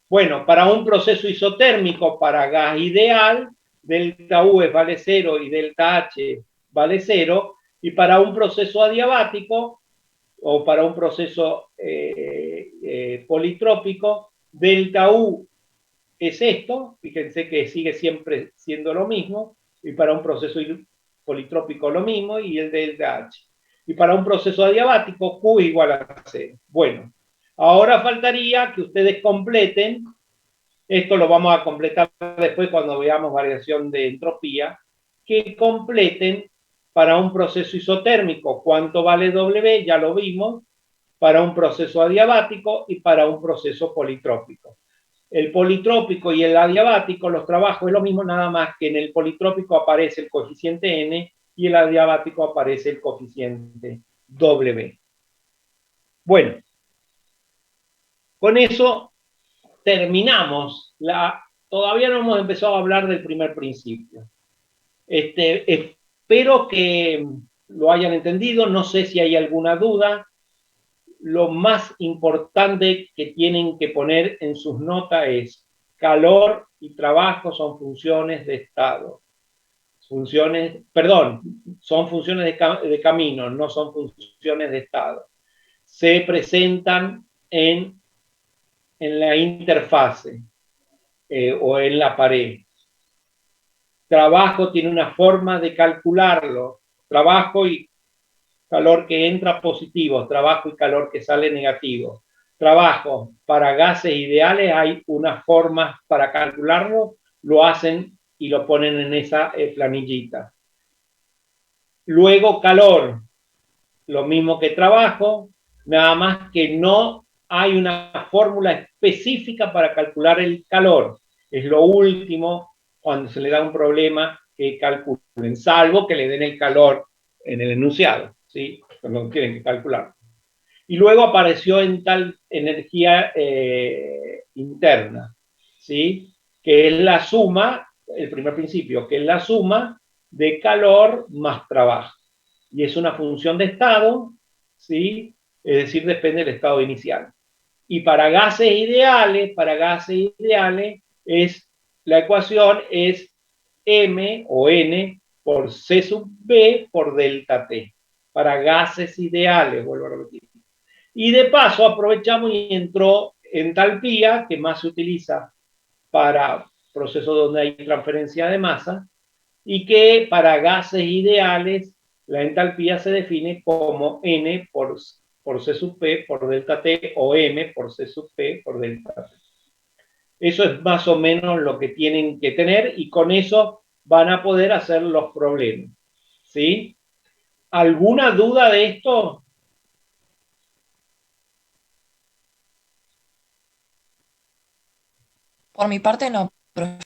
Bueno, para un proceso isotérmico, para gas ideal, delta U vale 0 y delta H vale 0, y para un proceso adiabático o para un proceso politrópico, delta U es esto, fíjense que sigue siempre siendo lo mismo, y para un proceso politrópico lo mismo, y el delta H. Y para un proceso adiabático, Q igual a 0. Bueno, ahora faltaría que ustedes completen, esto lo vamos a completar después cuando veamos variación de entropía, que completen para un proceso isotérmico cuánto vale W, ya lo vimos, para un proceso adiabático y para un proceso politrópico. El politrópico y el adiabático, los trabajos es lo mismo, nada más que en el politrópico aparece el coeficiente N y el adiabático aparece el coeficiente W. Bueno, con eso terminamos. Todavía no hemos empezado a hablar del primer principio. Espero que lo hayan entendido, no sé si hay alguna duda. Lo más importante que tienen que poner en sus notas es calor y trabajo son funciones de estado. Son funciones de camino, no son funciones de estado. Se presentan en la interfase o en la pared. Trabajo tiene una forma de calcularlo. Trabajo y calor que entra positivo, trabajo y calor que sale negativo. Trabajo para gases ideales hay unas formas para calcularlo, lo hacen y lo ponen en esa planillita. Luego calor, lo mismo que trabajo, nada más que no hay una fórmula específica para calcular el calor. Es lo último cuando se le da un problema que calculen, salvo que le den el calor en el enunciado, ¿sí? Cuando tienen que calcular. Y luego apareció en tal energía interna, ¿sí? Que es la suma, el primer principio, que es la suma de calor más trabajo. Y es una función de estado, ¿sí? Es decir, depende del estado inicial. Y para gases ideales, la ecuación es M o N por C sub B por delta T. Para gases ideales, vuelvo a repetir. Y de paso aprovechamos y entró entalpía, que más se utiliza para procesos donde hay transferencia de masa, y que para gases ideales la entalpía se define como N por C sub P por delta T o M por C sub P por delta T. Eso es más o menos lo que tienen que tener y con eso van a poder hacer los problemas. ¿Sí? ¿Alguna duda de esto? Por mi parte no, profe.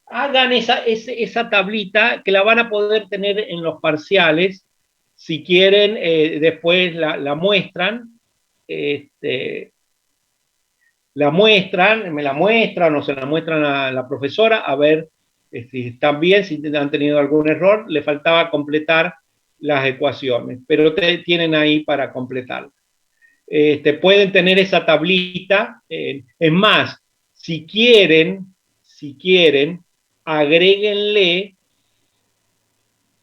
Hagan esa tablita que la van a poder tener en los parciales. Si quieren, después la muestran. Me la muestran o se la muestran a la profesora a ver si están bien, si han tenido algún error. Le faltaba completar las ecuaciones, pero tienen ahí para completar. Pueden tener esa tablita. Es más, si quieren, agréguenle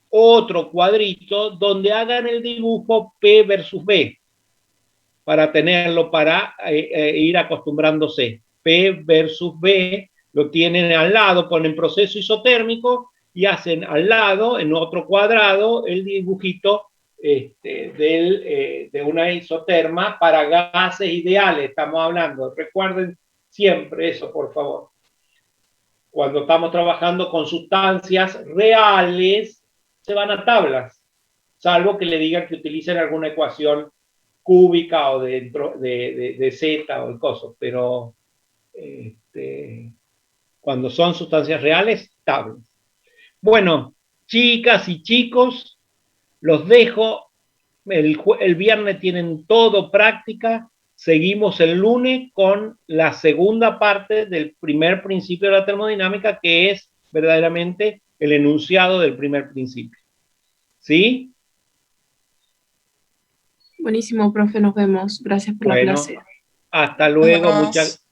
otro cuadrito donde hagan el dibujo P versus B para tenerlo, para ir acostumbrándose. P versus B lo tienen al lado, ponen proceso isotérmico y hacen al lado, en otro cuadrado, el dibujito de una isoterma para gases ideales, estamos hablando. Recuerden siempre eso, por favor. Cuando estamos trabajando con sustancias reales, se van a tablas, salvo que le digan que utilicen alguna ecuación cúbica o de Z o el coso, pero cuando son sustancias reales, tablas. Bueno, chicas y chicos, los dejo. El viernes tienen todo práctica. Seguimos el lunes con la segunda parte del primer principio de la termodinámica, que es verdaderamente el enunciado del primer principio. ¿Sí? Buenísimo, profe, nos vemos. Gracias por la Bueno, clase. hasta Nos luego. vemos.